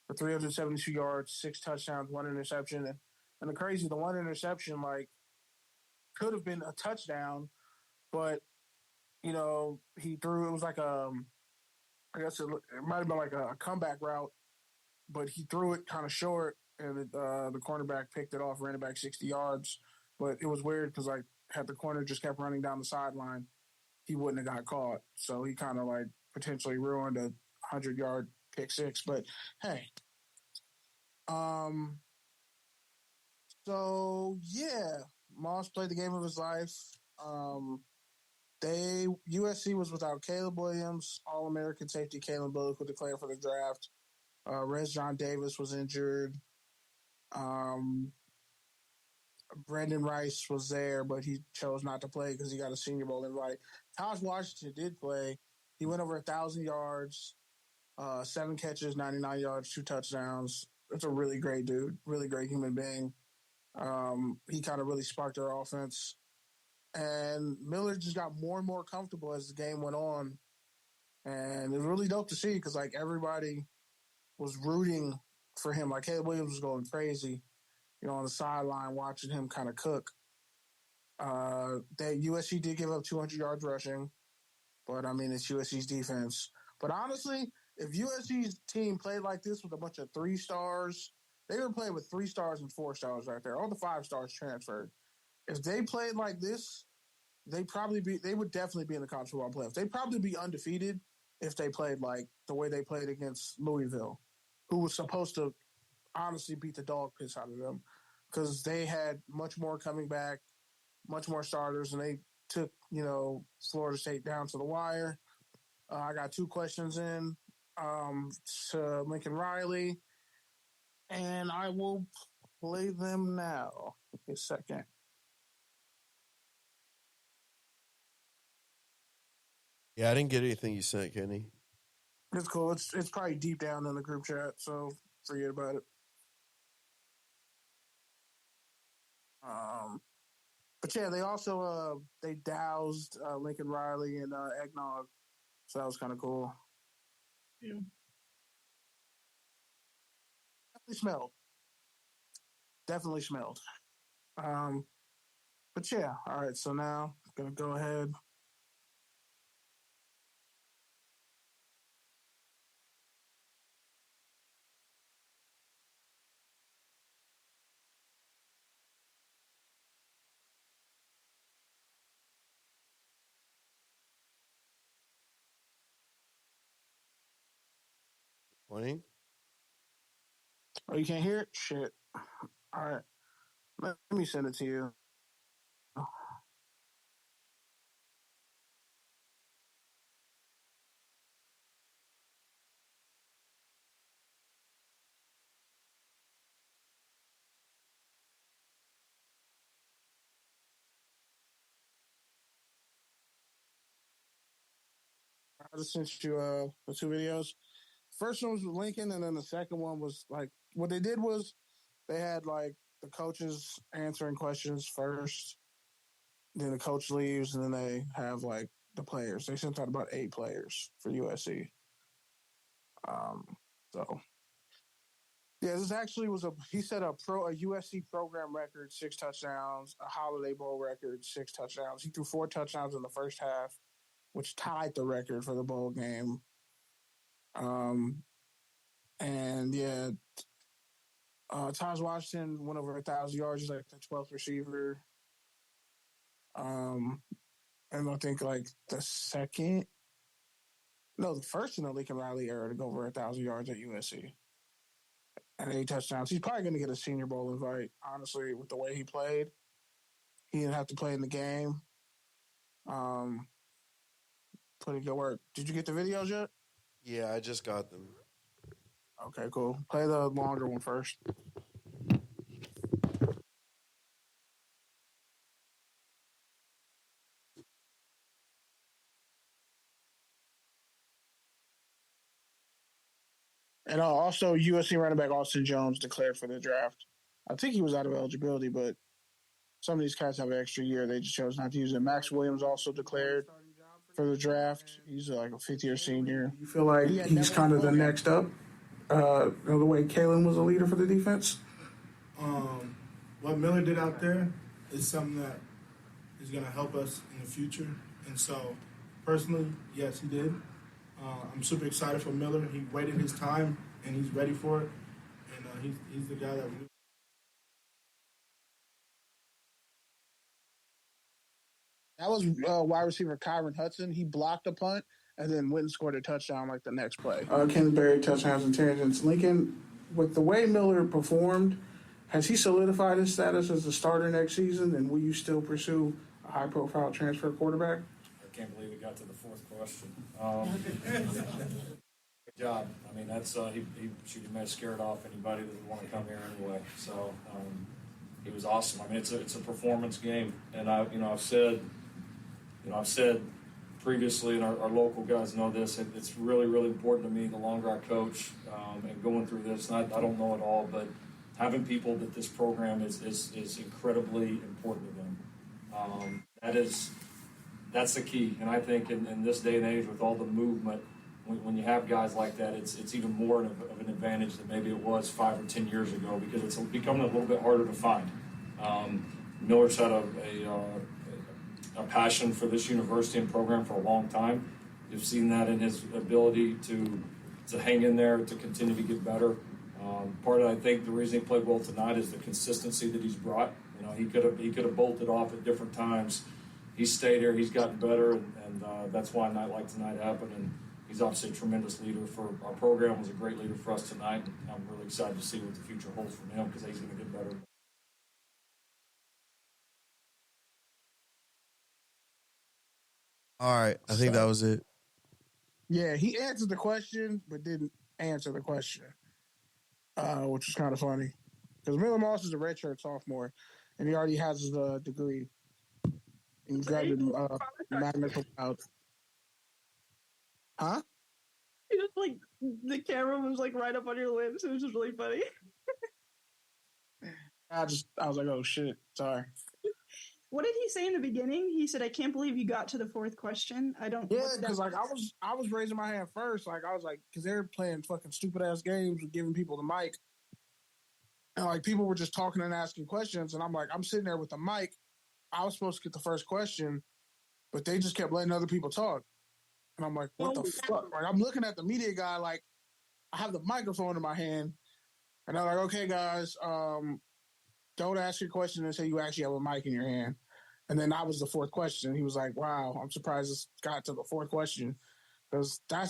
for 372 yards, 6 touchdowns, 1 interception. And the one interception, like, could have been a touchdown, but, you know, he threw, it was like I guess it might have been like a comeback route, but he threw it kind of short, and the cornerback picked it off, ran it back 60 yards. But it was weird because, like, had the corner just kept running down the sideline, he wouldn't have got caught. So he kind of, like, potentially ruined a 100-yard pick six. But, hey. So, yeah. Moss played the game of his life. USC was without Caleb Williams, All-American safety Caleb Bullock, who declared for the draft. Rez John Davis was injured. Brandon Rice was there, but he chose not to play because he got a Senior Bowl invite. Taj Washington did play. He went over 1,000 yards, 7 catches, 99 yards, 2 touchdowns. That's a really great dude, really great human being. He kind of really sparked their offense. And Miller just got more and more comfortable as the game went on. And it was really dope to see because, like, everybody was rooting for him. Like, Caleb Williams was going crazy, you know, on the sideline watching him kind of cook. USC did give up 200 yards rushing, but, I mean, it's USC's defense. But honestly, if USC's team played like this with a bunch of 3 stars, they were playing with 3 stars and 4 stars right there. All the 5 stars transferred. If they played like this, they would definitely be in the college football playoffs. They'd probably be undefeated if they played like the way they played against Louisville, who was supposed to honestly beat the dog piss out of them because they had much more coming back, much more starters, and they took, you know, Florida State down to the wire. I got 2 questions in to Lincoln Riley, and I will play them now. Give me a second. Yeah, I didn't get anything you sent, Kenny. It's cool. It's probably deep down in the group chat, so forget about it. But yeah, they also they doused Lincoln Riley in eggnog, so that was kind of cool. Yeah. Definitely smelled. But yeah, all right. So now I'm gonna go ahead. Pointing? Oh, you can't hear it? Shit. All right. Let me send it to you. I just sent you the two videos. First one was with Lincoln, and then the second one was like what they did was they had like the coaches answering questions first, then the coach leaves, and then they have like the players. They sent out about 8 players for USC. So yeah, this actually was he set a USC program record, 6 touchdowns, a Holiday Bowl record, 6 touchdowns. He threw 4 touchdowns in the first half, which tied the record for the bowl game. And yeah, Taj Washington went over 1,000 yards. He's like the 12th receiver. And I think like the first in the Lincoln Riley era to go over 1,000 yards at USC and 8 touchdowns. He's probably going to get a Senior Bowl invite. Honestly, with the way he played, he didn't have to play in the game. Put in good work. Did you get the videos yet? Yeah, I just got them. Okay, cool. Play the longer one first. And also, USC running back Austin Jones declared for the draft. I think he was out of eligibility, but some of these guys have an extra year. They just chose not to use it. Max Williams also declared for the draft. He's like a 5th-year senior. You feel like he's kind of the next up? The way Kalen was a leader for the defense? What Miller did out there is something that is going to help us in the future. And so, personally, yes, he did. I'm super excited for Miller. He waited his time, and he's ready for it. And he's the guy that we... That was wide receiver Kyron Hudson. He blocked a punt and then went and scored a touchdown like the next play. Kingsbury, touchdowns and tangents. Lincoln, with the way Miller performed, has he solidified his status as a starter next season? And will you still pursue a high-profile transfer quarterback? I can't believe we got to the 4th question. Good job. I mean, that's he may have scared off anybody that would want to come here anyway. So he was awesome. I mean, it's a performance game, and I've said previously, and our local guys know this. It's really, really important to me. The longer I coach and going through this, and I don't know it all, but having people that this program is incredibly important to them. That's the key. And I think in this day and age, with all the movement, when you have guys like that, it's even more of an advantage than maybe it was 5 or 10 years ago, because it's becoming a little bit harder to find. Miller's had a passion for this university and program for a long time. You've seen that in his ability to hang in there, to continue to get better. Part of, I think, the reason he played well tonight is the consistency that he's brought. He could have bolted off at different times. He's stayed here. He's gotten better, and that's why a night like tonight happened. And he's obviously a tremendous leader for our program. Was a great leader for us tonight. And I'm really excited to see what the future holds for him, because he's going to get better. All right, I think that was it. Yeah, he answered the question, but didn't answer the question, which is kind of funny. Because Miller Moss is a redshirt sophomore, and he already has his degree. And he's graduated magna cum laude. Huh? He just like the camera was like right up on your lips. It was just really funny. I was like, oh shit, sorry. What did he say in the beginning? He said, "I can't believe you got to the 4th question." I don't. Yeah, because like I was raising my hand first. Like I was like, because they're playing fucking stupid ass games with giving people the mic, and like people were just talking and asking questions, and I'm like, I'm sitting there with the mic. I was supposed to get the first question, but they just kept letting other people talk, and I'm like, what the fuck? Like I'm looking at the media guy, like I have the microphone in my hand, and I'm like, okay, guys, don't ask your question until you actually have a mic in your hand. And then that was the 4th question. He was like, wow, I'm surprised this got to the 4th question. Because that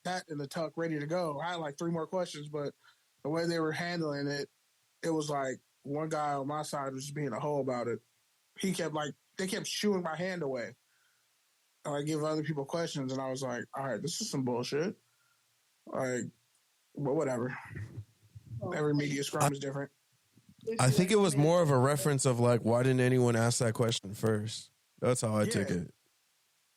that in the tuck ready to go. I had like 3 more questions, but the way they were handling it, it was like one guy on my side was just being a hoe about it. He kept they kept shooing my hand away. And I give other people questions, and I was like, all right, this is some bullshit. Like, but whatever. Every media scrum is different. I think it was more of a reference of like, why didn't anyone ask that question first? That's how I took it.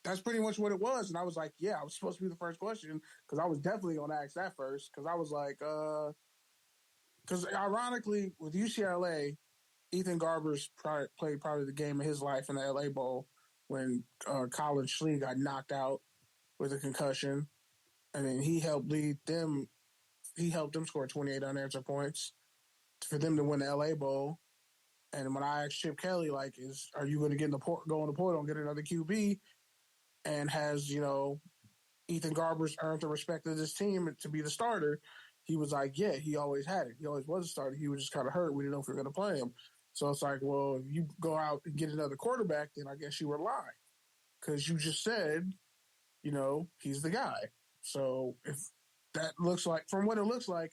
That's pretty much what it was. And I was like, yeah, I was supposed to be the first question because I was definitely going to ask that first because I was like, because ironically, with UCLA, Ethan Garber's played probably the game of his life in the LA Bowl when Colin Schlee got knocked out with a concussion. And then he helped them score 28 unanswered points for them to win the LA Bowl. And when I asked Chip Kelly, like, are you going to go in the portal and get another QB? And has, Ethan Garber's earned the respect of this team to be the starter? He was like, yeah, he always had it. He always was a starter. He was just kind of hurt. We didn't know if we were going to play him. So it's like, well, if you go out and get another quarterback, then I guess you were lying. Because you just said, he's the guy. So if that looks like, from what it looks like,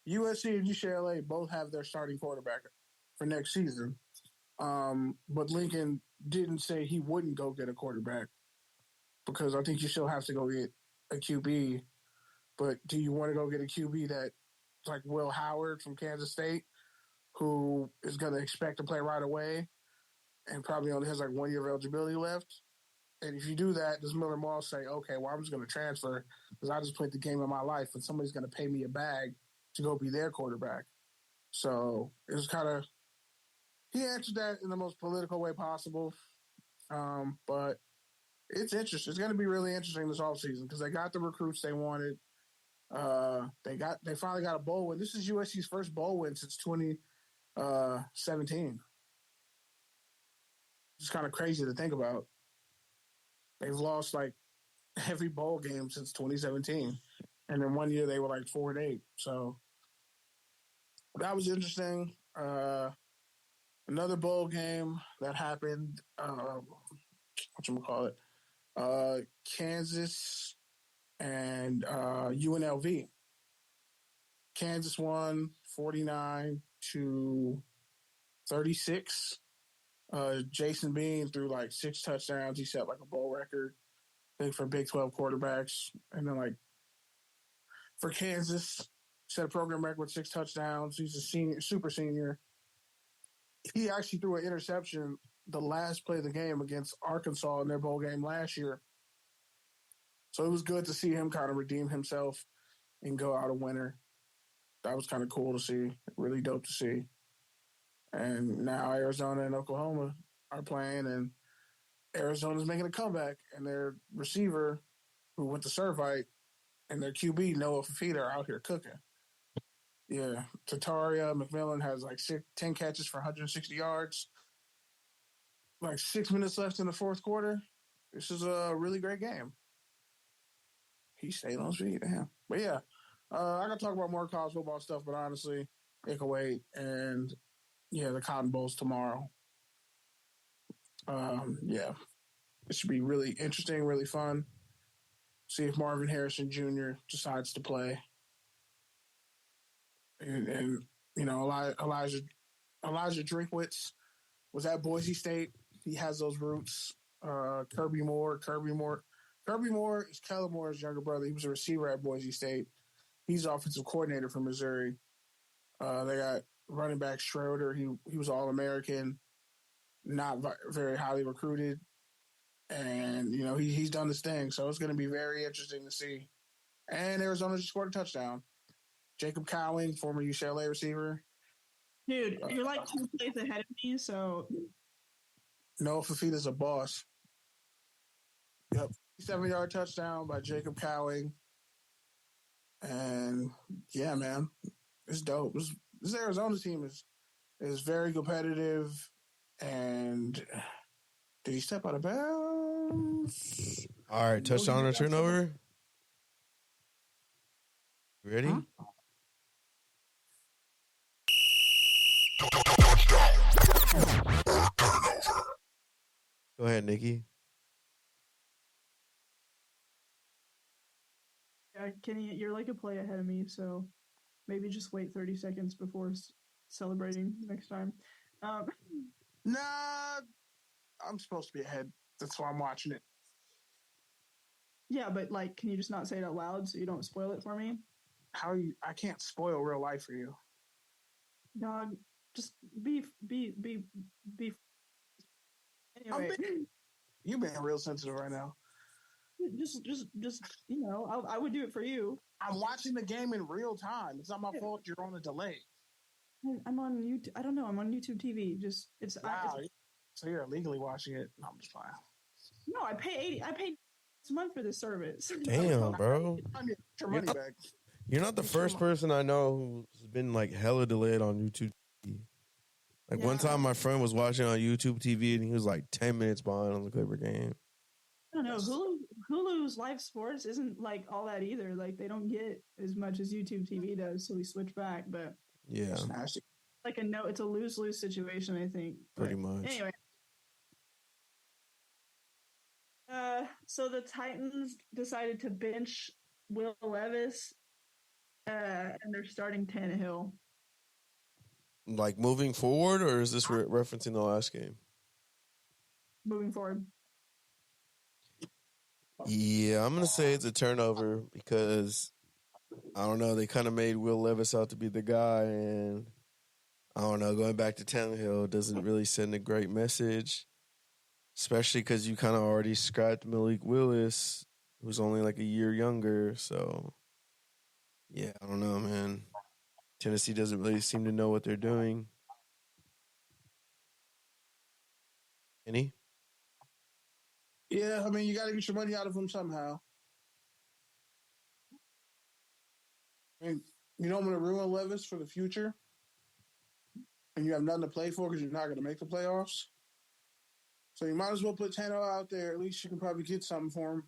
USC and UCLA both have their starting quarterback for next season. But Lincoln didn't say he wouldn't go get a quarterback because I think you still have to go get a QB. But do you want to go get a QB that's like Will Howard from Kansas State, who is going to expect to play right away and probably only has like 1 year of eligibility left? And if you do that, does Miller Moss say, okay, well, I'm just going to transfer because I just played the game of my life and somebody's going to pay me a bag to go be their quarterback? So it was kind of, he answered that in the most political way possible. But it's interesting. It's going to be really interesting this offseason because they got the recruits they wanted. They finally got a bowl win. This is USC's first bowl win since 2017. It's kind of crazy to think about. They've lost like every bowl game since 2017. And then 1 year they were like 4-8. So that was interesting. Another bowl game that happened, whatchamacallit, Kansas and UNLV. Kansas won 49-36. Jason Bean threw like 6 touchdowns. He set like a bowl record, I think, for Big 12 quarterbacks. And then like for Kansas, set a program record with 6 touchdowns. He's a senior, super senior. He actually threw an interception the last play of the game against Arkansas in their bowl game last year. So it was good to see him kind of redeem himself and go out a winner. That was kind of cool to see. Really dope to see. And now Arizona and Oklahoma are playing, and Arizona's making a comeback. And their receiver, who went to Servite, and their QB, Noah Fafita, are out here cooking. Yeah, Tataria McMillan has like 10 catches for 160 yards. Like 6 minutes left in the fourth quarter. This is a really great game. He stayed on his feet, damn. But yeah, I got to talk about more college football stuff, but honestly, it can wait. And yeah, the Cotton Bowl's tomorrow. Yeah, it should be really interesting, really fun. See if Marvin Harrison Jr. decides to play. And Elijah Drinkwitz was at Boise State. He has those roots. Kirby Moore is Kellen Moore's younger brother. He was a receiver at Boise State. He's offensive coordinator for Missouri. They got running back Schroeder. He was All-American, not very highly recruited. And, he's done this thing. So it's going to be very interesting to see. And Arizona just scored a touchdown. Jacob Cowing, former UCLA receiver. Dude, you're like 2 plays ahead of me, so. Noah Fafita's a boss. Yep. 7-yard touchdown by Jacob Cowing. And, yeah, man, it's dope. This Arizona team is very competitive. And did he step out of bounds? All right, touchdown or turnover? Ready? Huh? Go ahead, Nikki. Kenny, you're like a play ahead of me, so maybe just wait 30 seconds before celebrating next time. Nah, I'm supposed to be ahead. That's why I'm watching it. Yeah, but like, can you just not say it out loud so you don't spoil it for me? I can't spoil real life for you. Dog, just be. Anyway, You've been real sensitive right now. Just I would do it for you. I'm watching the game in real time. It's not my fault you're on a delay. I'm on YouTube. I don't know. I'm on YouTube TV. Wow. So you're illegally watching it? No, I'm just fine. No, I pay a month for this service. Damn, bro. Your money back. You're not the first person I know who's been like hella delayed on YouTube TV. Like one time my friend was watching on YouTube TV and he was like 10 minutes behind on the Clipper game. I don't know. Hulu's live sports isn't like all that either. Like they don't get as much as YouTube TV does, so we switch back. But yeah, it's a lose-lose situation, I think. Pretty much. Anyway. So the Titans decided to bench Will Levis, and they're starting Tannehill. Like moving forward, or is this referencing the last game? Moving forward. Yeah, I'm gonna say it's a turnover because I don't know. They kind of made Will Levis out to be the guy, and I don't know. Going back to Tannehill doesn't really send a great message. Especially because you kind of already scrapped Malik Willis, who's only like a year younger. So, yeah, I don't know, man. Tennessee doesn't really seem to know what they're doing. Any? Yeah, I mean, you got to get your money out of them somehow. I mean, you don't want to ruin Levis for the future, and you have nothing to play for because you're not going to make the playoffs. So you might as well put Tannehill out there. At least you can probably get something for him.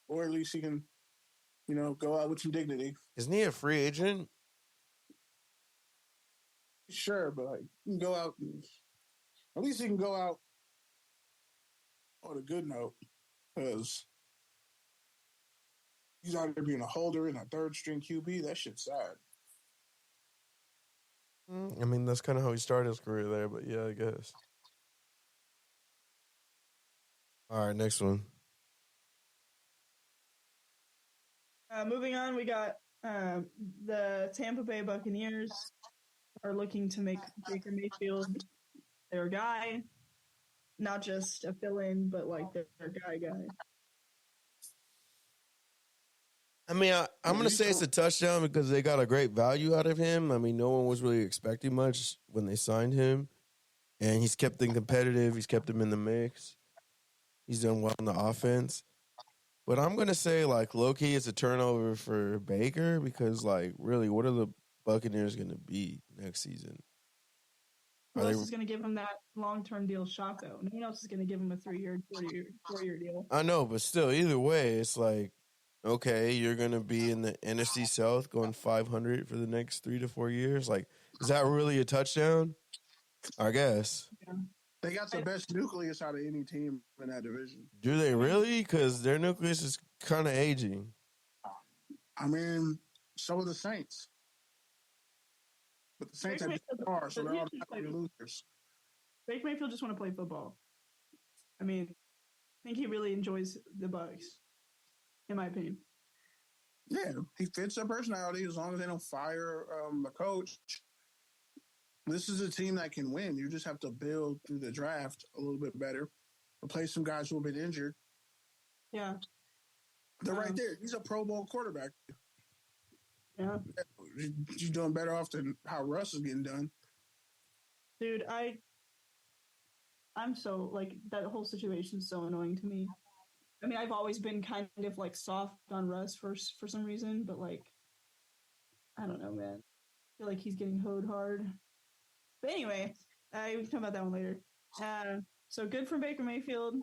Or at least he can, go out with some dignity. Isn't he a free agent? Sure, but like, you can go out. At least he can go out on a good note. Because he's out there being a holder and a third-string QB. That shit's sad. I mean, that's kind of how he started his career there, but yeah, I guess. All right, next one. Moving on, we got the Tampa Bay Buccaneers are looking to make Baker Mayfield their guy, not just a fill-in, but like their guy. I mean, I'm going to say it's a touchdown because they got a great value out of him. I mean, no one was really expecting much when they signed him, and he's kept them competitive. He's kept them in the mix. He's done well in the offense. But I'm going to say, like, low-key, it's a turnover for Baker because, like, really, what are the Buccaneers going to be next season? Who else is going to give him that long-term deal shot, though? No one else is going to give him a 3-year, 4-year deal. I know, but still, either way, it's like, okay, you're going to be in the NFC South going 500 for the next 3 to 4 years. Like, is that really a touchdown? I guess. Yeah. They got the best nucleus out of any team in that division. Do they really? Because their nucleus is kind of aging. I mean, so are the Saints. But the Saints have stars, so they're all losers. Baker Mayfield just want to play football. I mean, I think he really enjoys the Bucs, in my opinion. Yeah, he fits their personality as long as they don't fire the coach. This is a team that can win. You just have to build through the draft a little bit better. Replace some guys who have been injured. Yeah. They're right there. He's a Pro Bowl quarterback. Yeah. You're doing better off than how Russ is getting done. Dude, I'm so, like, that whole situation is so annoying to me. I mean, I've always been kind of, like, soft on Russ for some reason, but, like, I don't know, man. I feel like he's getting hoed hard. But anyway, we can talk about that one later. So good for Baker Mayfield.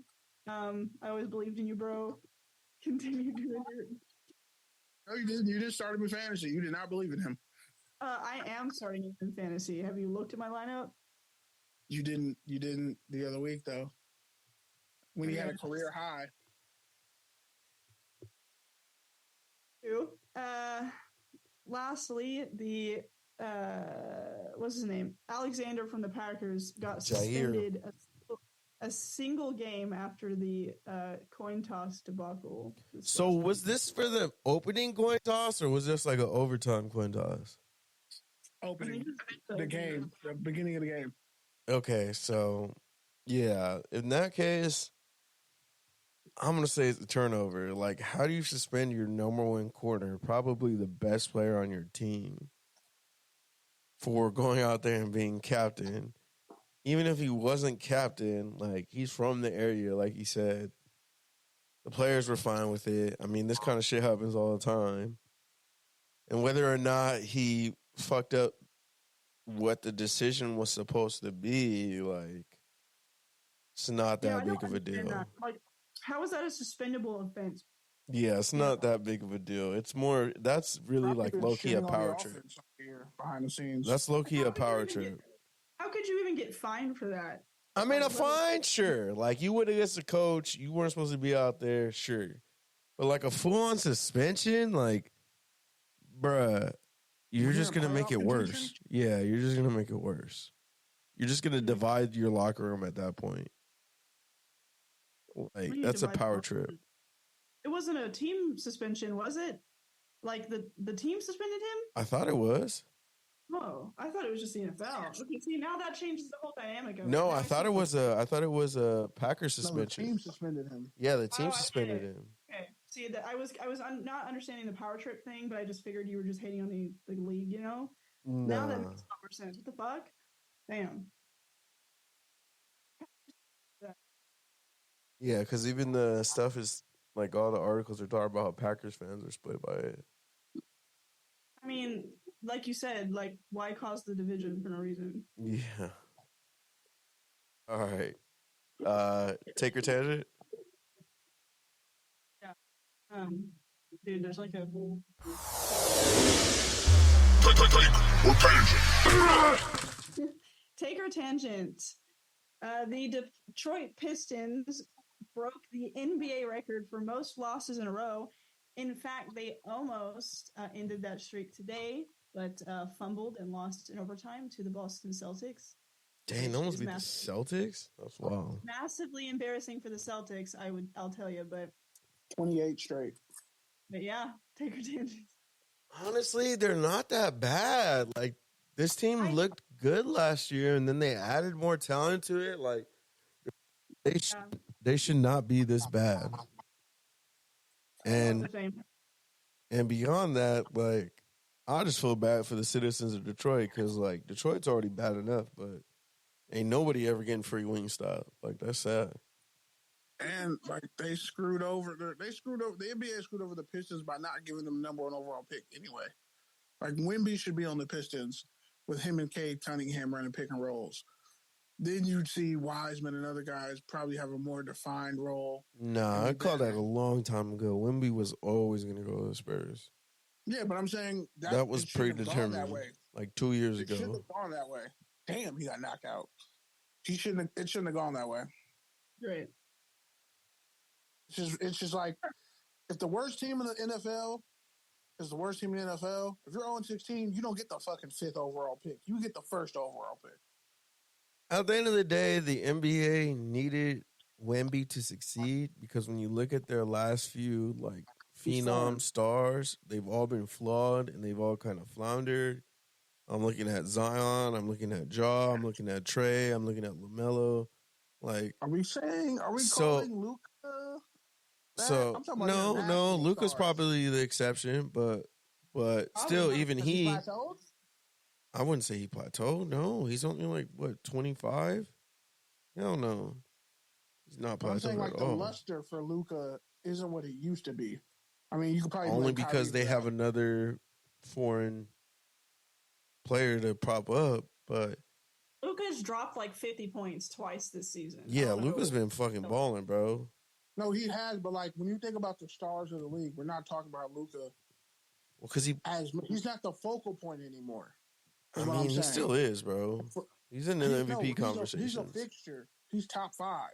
I always believed in you, bro. Continue doing it. No, you didn't. You just started with fantasy. You did not believe in him. I am starting him in fantasy. Have you looked at my lineup? You didn't. You didn't the other week though. When he had a career high. True. Lastly, the what's his name? Alexander from the Packers got suspended a single game after the coin toss debacle. So was this for the opening coin toss, or was this like an overtime coin toss? Opening the game, the beginning of the game. Okay, so yeah, in that case, I'm gonna say it's a turnover. Like, how do you suspend your number one corner, probably the best player on your team, for going out there and being captain? Even if he wasn't captain, like, he's from the area, like he said. The players were fine with it. I mean, this kind of shit happens all the time. And whether or not he fucked up what the decision was supposed to be, like, it's not that big of a deal. Like, how is that a suspendable offense? Yeah, it's not that big of a deal. It's more, that's really like low-key a power trip. Behind the scenes. That's low-key a power trip. How could you even get fined for that? I mean, a fine, sure. Like, you would against a coach. You weren't supposed to be out there, sure. But, like, a full-on suspension, like, bruh, you're just going to make it worse. Yeah, you're just going to make it worse. You're just going to divide your locker room at that point. Like, that's a power trip. It wasn't a team suspension, was it? Like, the team suspended him? I thought it was. Oh, I thought it was just the NFL. Okay, see, now that changes the whole dynamic of it. No, I thought it was a Packers suspension. No, the team suspended him. Yeah, the team suspended him. Okay, see, I was not understanding the power trip thing, but I just figured you were just hating on the league, you know? Now that makes more sense. What the fuck? Damn. Yeah, because even the stuff is, like, all the articles are talking about how Packers fans are split by it. I mean, like you said, like, why cause the division for no reason? Yeah. All right. Take your tangent? Yeah. Dude, there's like a... Take or tangent. The Detroit Pistons broke the NBA record for most losses in a row. In fact, they almost ended that streak today, but fumbled and lost in overtime to the Boston Celtics. Dang, almost beat the Celtics? That's wild. Massively embarrassing for the Celtics, I'll tell you, but 28 straight. But yeah, take your tangents. Honestly, they're not that bad. Like, this team looked good last year, and then they added more talent to it. Like, they should not be this bad. And beyond that, like, I just feel bad for the citizens of Detroit because, like, Detroit's already bad enough, but ain't nobody ever getting free Wingstop. Like, that's sad. And, like, they screwed over the NBA screwed over the Pistons by not giving them the number one overall pick anyway. Like, Wemby should be on the Pistons with him and Cade Cunningham running pick and rolls. Then you'd see Wiseman and other guys probably have a more defined role. Nah, I called that a long time ago. Wemby was always going to go to the Spurs. Yeah, but I'm saying that was predetermined. That way. Like 2 years ago. It shouldn't have gone that way. Damn, he got knocked out. It shouldn't have gone that way. Right. It's just like, if the worst team in the NFL is the worst team in the NFL, if you're 0-16, you don't get the fucking 5th overall pick. You get the 1st overall pick. At the end of the day, the NBA needed Wemby to succeed because when you look at their last few, like, phenom stars, they've all been flawed and they've all kind of floundered. I'm looking at Zion, I'm looking at Ja, I'm looking at Trey, I'm looking at LaMelo. Like, are we calling Luka? So no, Luka's probably the exception, but still, even he. I wouldn't say he plateaued. No, he's only like, what, 25? Hell no. He's not plateaued. I'm saying, like, at the all. luster for Luka isn't what it used to be. I mean, you could probably only because they have another foreign player to prop up, but Luka's dropped like 50 points twice this season. Yeah, Luka's been fucking balling, bro. No, he has, but, like, when you think about the stars of the league, we're not talking about Luka. Well, because he's not the focal point anymore. I mean, he still is, bro. He's in the MVP conversation. He's a fixture. He's top 5.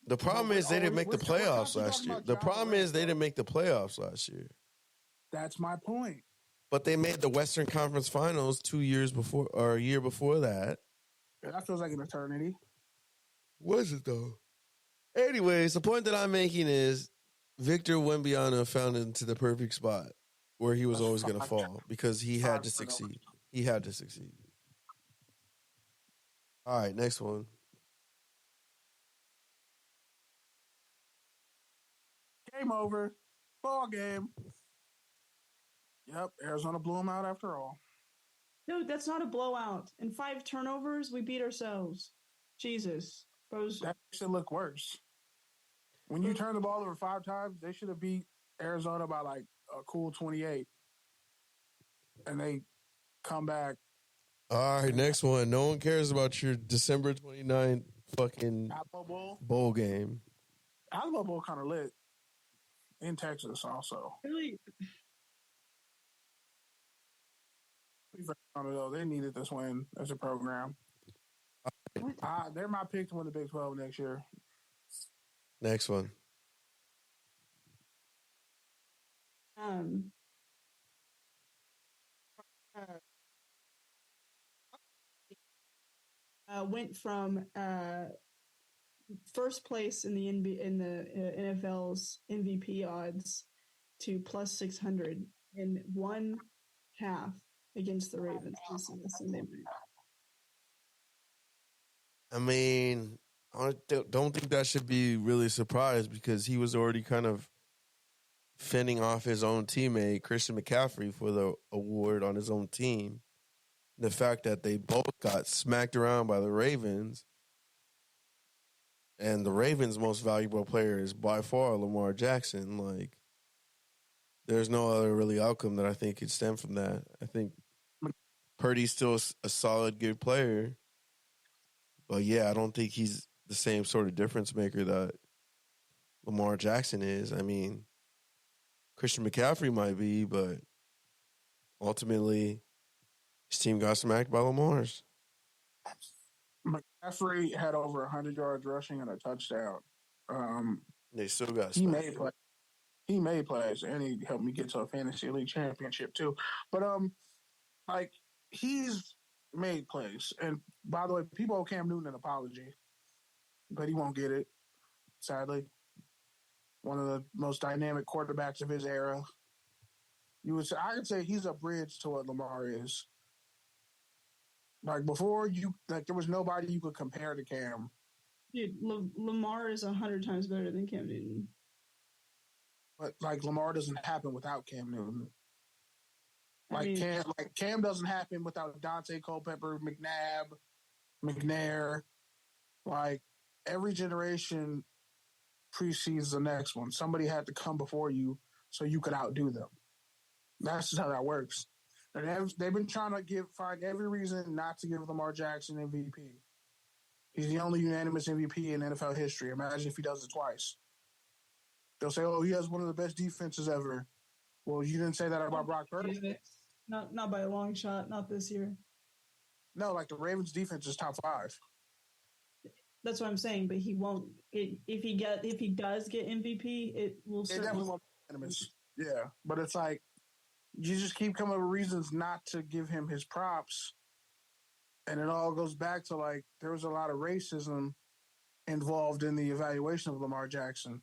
The problem is they didn't make the playoffs last year. The problem is they didn't make the playoffs last year. That's my point. But they made the Western Conference Finals 2 years before, or a year before that. Yeah, that feels like an eternity. Was it though? Anyways, the point that I'm making is Victor Wembanyama found into the perfect spot where he was always going to fall because he had to succeed. He had to succeed. All right, next one. Game over. Ball game. Yep, Arizona blew them out after all. No, that's not a blowout. In 5 turnovers, we beat ourselves. Jesus. That should look worse. When you turn the ball over 5 times, they should have beat Arizona by like a cool 28. And they come back. All right, next one. No one cares about your December 29th fucking bowl game. Alamo Bowl kind of lit. In Texas also. Really? They needed this win as a program. They're my pick to win the Big 12 next year. Next one. Went from first place in the NFL's MVP odds to plus 600 in one half against the Ravens this Sunday night. I mean, I don't think that should be really surprised because he was already kind of fending off his own teammate, Christian McCaffrey, for the award on his own team. The fact that they both got smacked around by the Ravens, and the Ravens' most valuable player is by far Lamar Jackson. Like, there's no other really outcome that I think could stem from that. I think Purdy's still a solid, good player. But, yeah, I don't think he's the same sort of difference maker that Lamar Jackson is. I mean, Christian McCaffrey might be, but ultimately his team got smacked by Lamar's. McCaffrey had over 100 yards rushing and a touchdown. They still got smacked. He made plays, and he helped me get to a fantasy league championship too. But he's made plays. And by the way, people owe Cam Newton an apology, but he won't get it, sadly. One of the most dynamic quarterbacks of his era. I could say he's a bridge to what Lamar is. Like before, there was nobody you could compare to Cam. Dude, Lamar is 100 times better than Cam Newton. But Lamar doesn't happen without Cam Newton. Cam doesn't happen without Dante Culpepper, McNair. Like every generation precedes the next one. Somebody had to come before you so you could outdo them. That's just how that works. And they've been trying to find every reason not to give Lamar Jackson MVP. He's the only unanimous MVP in NFL history. Imagine if he does it twice. They'll say, "Oh, he has one of the best defenses ever." Well, you didn't say that about Brock Purdy. Not by a long shot. Not this year. No, the Ravens' defense is top 5. That's what I'm saying. But he won't. If he does get MVP, it will. It definitely won't be unanimous. Yeah, but it's like you just keep coming up with reasons not to give him his props, and it all goes back to there was a lot of racism involved in the evaluation of Lamar Jackson.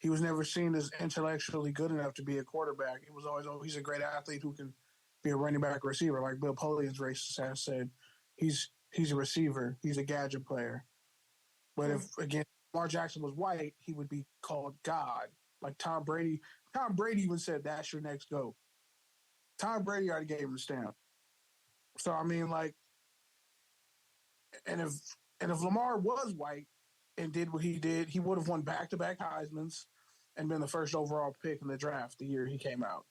He was never seen as intellectually good enough to be a quarterback. It was always, he's a great athlete who can be a running back or receiver. Like Bill Polian's racist has said, he's a receiver. He's a gadget player. But if, again, Lamar Jackson was white, he would be called God. Like Tom Brady. Tom Brady even said, that's your next GOAT. Tom Brady already gave him the stamp. So, I mean, and if Lamar was white, and did what he did, he would have won back-to-back Heismans and been the first overall pick in the draft the year he came out.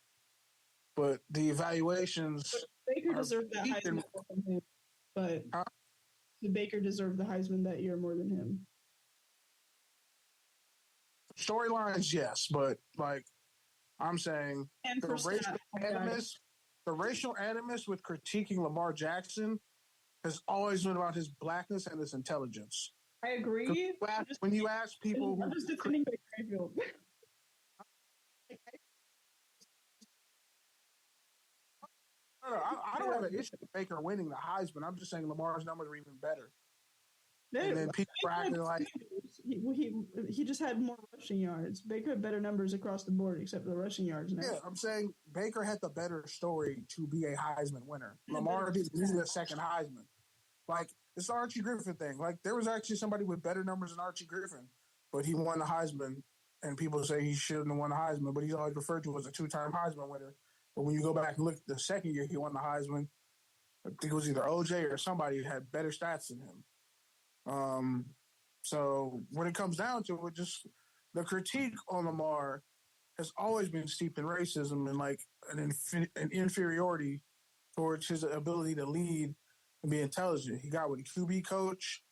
But the evaluations... Baker deserved that Heisman more than him. But Baker deserved the Heisman that year more than him. Storylines, yes. But, I'm saying the racial animus with critiquing Lamar Jackson has always been about his blackness and his intelligence. I agree. When you ask people, I'm just defending Baker Mayfield. I don't have an issue with Baker winning the Heisman. I'm just saying Lamar's numbers were even better. And then people were acting like he just had more rushing yards. Baker had better numbers across the board, except for the rushing yards. Now. Yeah, I'm saying Baker had the better story to be a Heisman winner. Lamar didn't need a second Heisman. Like, it's the Archie Griffin thing. Like, there was actually somebody with better numbers than Archie Griffin, but he won the Heisman, and people say he shouldn't have won the Heisman, but he's always referred to as a two-time Heisman winner. But when you go back and look at the second year he won the Heisman, I think it was either OJ or somebody had better stats than him. So when it comes down to it, just the critique on Lamar has always been steeped in racism and like an inferiority towards his ability to lead and be intelligent. He got with a QB coach.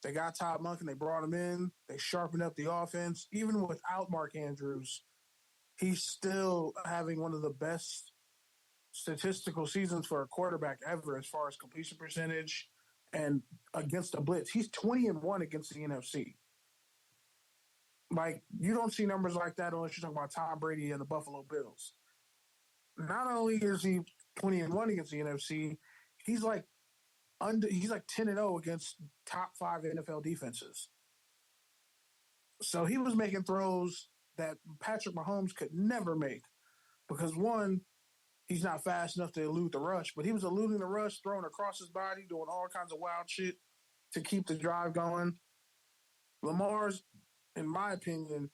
They got Todd Monken. They brought him in. They sharpened up the offense. Even without Mark Andrews, he's still having one of the best statistical seasons for a quarterback ever as far as completion percentage and against the blitz. He's 20-1 against the NFC. Like, you don't see numbers like that unless you're talking about Tom Brady and the Buffalo Bills. Not only is he 20-1 against the NFC, he's like 10-0 against top 5 NFL defenses. So he was making throws that Patrick Mahomes could never make because, one, he's not fast enough to elude the rush, but he was eluding the rush, throwing across his body, doing all kinds of wild shit to keep the drive going. Lamar's, in my opinion,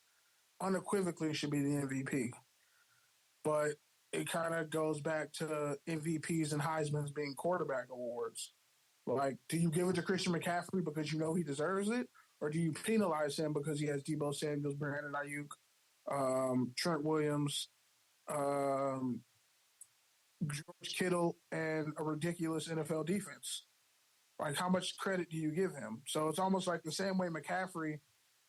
unequivocally should be the MVP. But it kind of goes back to MVPs and Heisman's being quarterback awards. Like, do you give it to Christian McCaffrey because you know he deserves it? Or do you penalize him because he has Deebo Samuels, Brandon Ayuk, Trent Williams, George Kittle, and a ridiculous NFL defense? Like, how much credit do you give him? So it's almost like the same way McCaffrey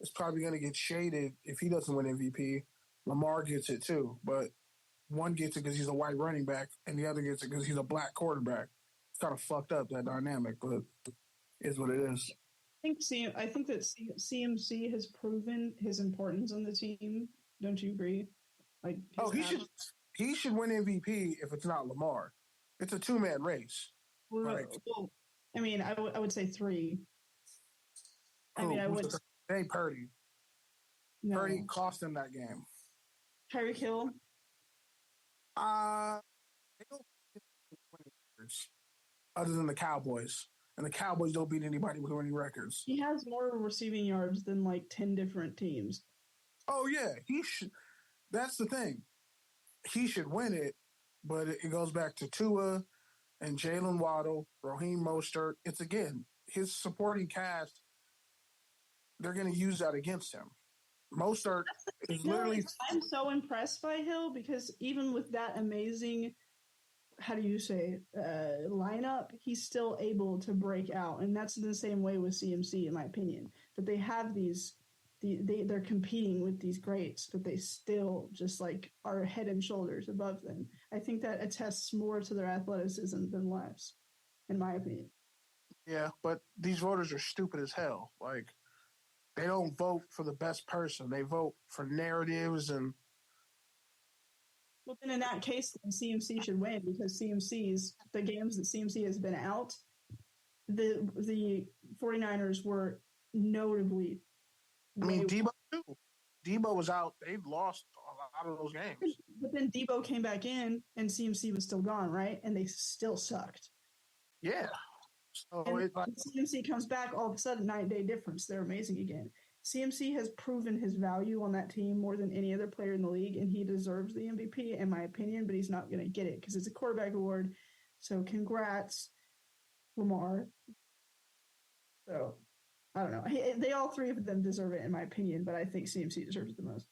is probably going to get shaded if he doesn't win MVP. Lamar gets it too, but one gets it because he's a white running back, and the other gets it because he's a black quarterback. It's kind of fucked up, that dynamic, but it is what it is. I think that CMC has proven his importance on the team. Don't you agree? Like, he should win MVP if it's not Lamar. It's a two-man race. Well, I mean, I would say 3. I mean, I would. It ain't Purdy. No. Purdy cost him that game. Tyreek Hill. Other than the Cowboys. And the Cowboys don't beat anybody with winning records. He has more receiving yards than like 10 different teams. Oh, yeah. He should. That's the thing. He should win it, but it goes back to Tua and Jalen Waddle, Raheem Mostert. It's, again, his supporting cast, they're going to use that against him. Mostert is literally... I'm so impressed by Hill because even with that amazing, lineup, he's still able to break out. And that's the same way with CMC, in my opinion. That they have they're competing with these greats, but they still just like are head and shoulders above them. I think that attests more to their athleticism than less, in my opinion. Yeah, but these voters are stupid as hell. Like, they don't vote for the best person. They vote for narratives and... Well, then in that case, CMC should win because the games that CMC has been out, the 49ers were notably... I mean, Debo too. Debo was out. They lost a lot of those games. But then Debo came back in and CMC was still gone, right? And they still sucked. Yeah. So CMC comes back, all of a sudden, 9-day difference. They're amazing again. CMC has proven his value on that team more than any other player in the league, and he deserves the MVP, in my opinion, but he's not going to get it because it's a quarterback award. So congrats, Lamar. So, I don't know. They all 3 of them deserve it, in my opinion, but I think CMC deserves it the most.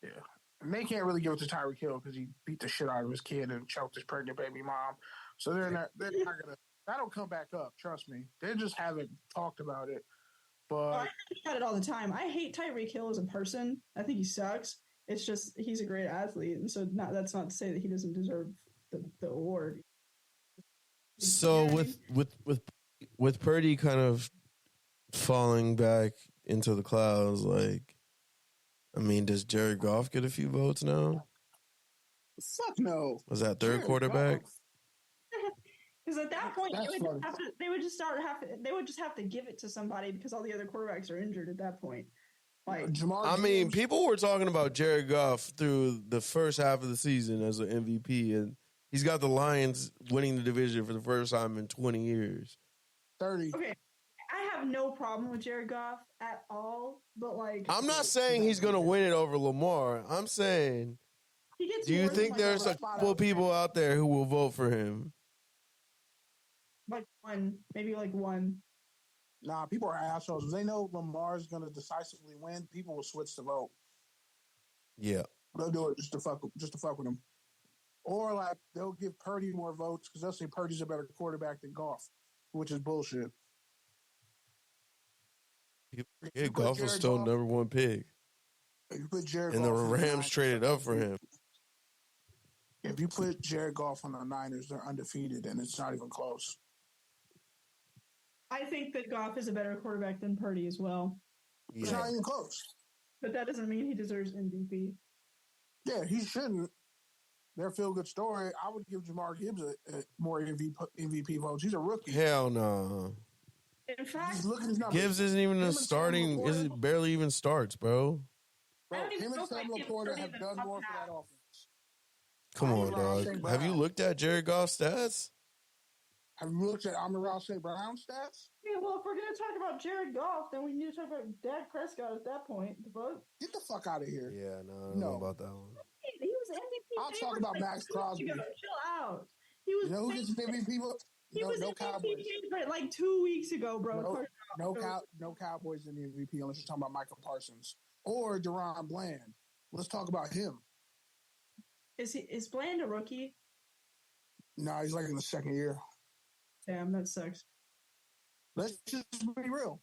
Yeah. And they can't really give it to Tyreek Hill because he beat the shit out of his kid and choked his pregnant baby mom. So they're not going to... That'll come back up, trust me. They just haven't talked about it. But I think about it all the time. I hate Tyreek Hill as a person. I think he sucks. It's just he's a great athlete, and so that's not to say that he doesn't deserve the award. So with Purdy kind of falling back into the clouds, like, I mean, does Jared Goff get a few votes now? Fuck no. Was that third quarterback? Because at that point, they would just have to give it to somebody because all the other quarterbacks are injured at that point. Like, people were talking about Jared Goff through the first half of the season as an MVP, and he's got the Lions winning the division for the first time in 20 years. 30. Okay, I have no problem with Jared Goff at all, but like, I'm not saying he's going to win it over Lamar. I'm saying, do you think there's a couple of people out there who will vote for him? Like maybe one. Nah, people are assholes. If they know Lamar's going to decisively win, people will switch the vote. Yeah. They'll do it just to fuck with him. Or, like, they'll give Purdy more votes because they'll say Purdy's a better quarterback than Goff, which is bullshit. Yeah, Goff was still number one pick. If you put Jared and Goff the Rams traded up for him. If you put Jared Goff on the Niners, they're undefeated, and it's not even close. I think that Goff is a better quarterback than Purdy as well. Yeah. It's not even close. But that doesn't mean he deserves MVP. Yeah, he shouldn't. Their feel-good story, I would give Jamar Gibbs a more MVP votes. He's a rookie. Hell no. In fact, Gibbs isn't even a starting. It barely even starts, bro. Him and Sam Laporta have done more for that offense. Come on, dog. Have you looked at Jared Goff's stats? Have you looked at Amon-Ra St. Brown's stats? Yeah, well, if we're going to talk about Jared Goff, then we need to talk about Dak Prescott at that point. Get the fuck out of here. Yeah, no, I don't know about that one. He was MVP. I'll talk about Max Crosby. Chill out. He was. You know who gets MVP? He was MVP Cowboys. Like 2 weeks ago, bro. No Cowboys in the MVP unless you're talking about Michael Parsons or Deron Bland. Let's talk about him. Is Bland a rookie? No, he's like in the second year. Damn, that sucks. Let's just be real.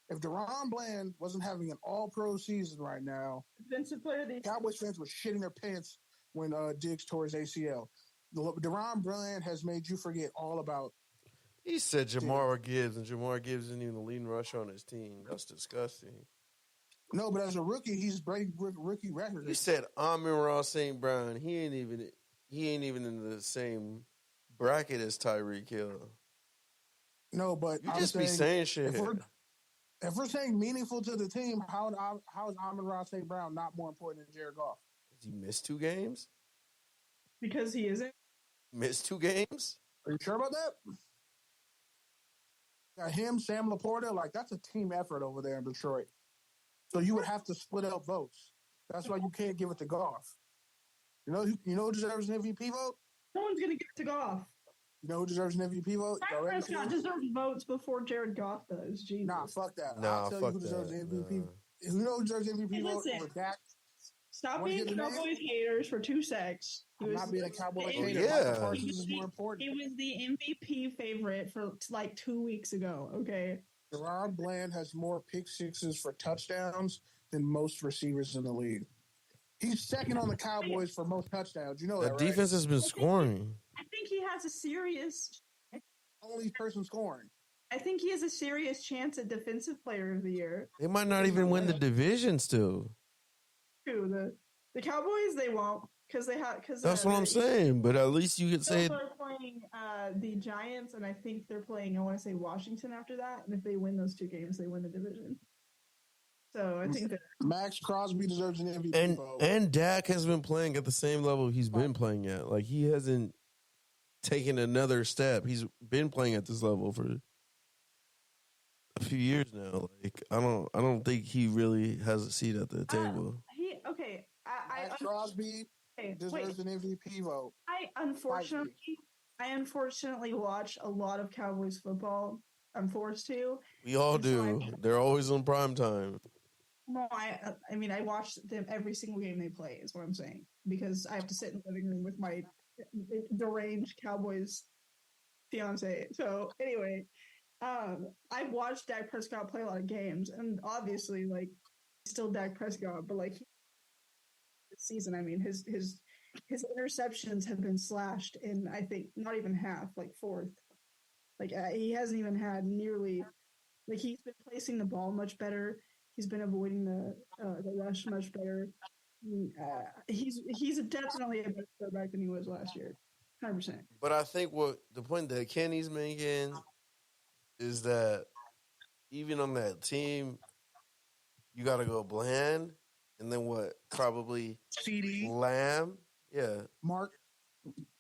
If Deron Bland wasn't having an all-pro season right now, defensive player of the Cowboys fans were shitting their pants when Diggs tore his ACL. Deron Bland has made you forget all about. He said Jamar Gibbs, and Jamar Gibbs isn't even the leading rusher on his team. That's disgusting. No, but as a rookie, he's breaking rookie record. He said Amon-Ra St. Brown. He ain't even in the same bracket as Tyreek Hill. No, but you just be saying shit. If we're saying meaningful to the team, how is Amon-Ra St. Brown not more important than Jared Goff? Does he miss 2 games? Because he isn't. Missed 2 games? Are you sure about that? Got him, Sam Laporta, like that's a team effort over there in Detroit. So you would have to split up votes. That's why you can't give it to Goff. You know who deserves an MVP vote? No one's gonna give it to Goff. You know who deserves an MVP vote? Dak Prescott deserves votes before Jared Goff does. Jesus. Nah, fuck that. Nah, I'll tell fuck you who deserves that. the MVP. You know who deserves the MVP vote over Dak? Stop being Cowboys haters for 2 seconds. I'm not being a Cowboys hater. Yeah. Parsons is more important. He was the MVP favorite for like 2 weeks ago. Okay. Deron Bland has more pick sixes for touchdowns than most receivers in the league. He's second on the Cowboys for most touchdowns. You know that, right? The defense has been scoring. I think he has a serious... Only person scoring. I think he has a serious chance at Defensive Player of the Year. They might not even win the division still. True. The Cowboys, they won't. Because they have... That's what I'm saying, but at least you could say... They're playing the Giants, and I think they're playing, I want to say, Washington after that. And if they win those 2 games, they win the division. So I think that... Max Crosby deserves an MVP vote. And Dak has been playing at the same level he's been playing at. Like, he hasn't taken another step. He's been playing at this level for a few years now. Like, I don't think he really has a seat at the table. Max Crosby deserves an MVP vote. I unfortunately watch a lot of Cowboys football. I'm forced to. We all do. They're always on prime time. No, I mean, I watch them every single game they play, is what I'm saying. Because I have to sit in the living room with my deranged Cowboys fiance. So, anyway, I've watched Dak Prescott play a lot of games. And obviously, like, still Dak Prescott. But, like, this season, I mean, his interceptions have been slashed in, I think, not even half, like 4th. Like, he hasn't even had nearly... Like, he's been placing the ball much better. He's been avoiding the rush much better. He's definitely a better quarterback than he was last year. 100%. But I think what the point that Kenny's making is that even on that team, you got to go Bland, and then what? Probably CD, Lamb, yeah, Mark,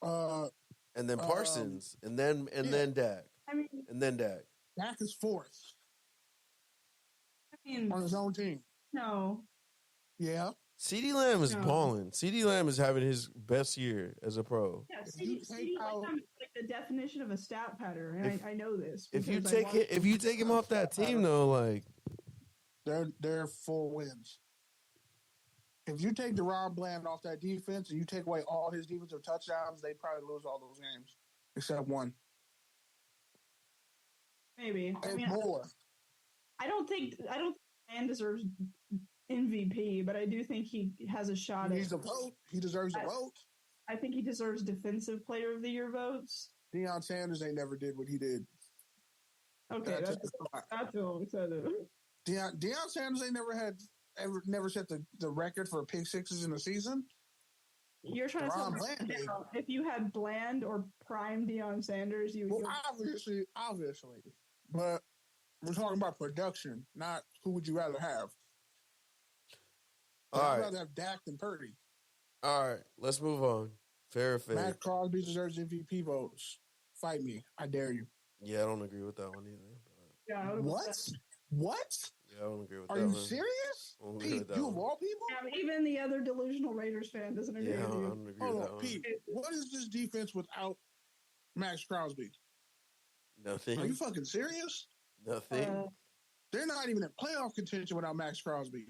and then Parsons, and then Dak, and then Dak. Dak is fourth. I mean, on his own team. No. Yeah. CeeDee Lamb is balling. CeeDee Lamb is having his best year as a pro. Yeah, CeeDee Lamb is like the definition of a stat pattern, and I know this. If you take him off that team, though, like they're full wins. If you take DeRon Bland off that defense and you take away all his defensive touchdowns, they probably lose all those games except one. Maybe. I mean, more. I don't think Bland deserves MVP, but I do think he has a shot. He needs a vote. He deserves a vote. I think he deserves Defensive Player of the Year votes. Deion Sanders ain't never did what he did. Okay, that's what I'm excited. Deion Sanders ain't never set the record for pick sixes in a season. You're trying to tell me if you had Bland or prime Deion Sanders, you would. Well, obviously, but we're talking about production, not who would you rather have. I'd rather have Dak than Purdy. All right, let's move on. Fair. Matt Crosby deserves MVP votes. Fight me. I dare you. Yeah, I don't agree with that one either. Yeah, What? Yeah, I don't agree with that one. Are you one. serious? Pete, you of all people? Yeah, even the other delusional Raiders fan doesn't agree with you. I don't agree with that one. Pete, what is this defense without Max Crosby? Nothing. Are you fucking serious? Nothing. They're not even in playoff contention without Max Crosby.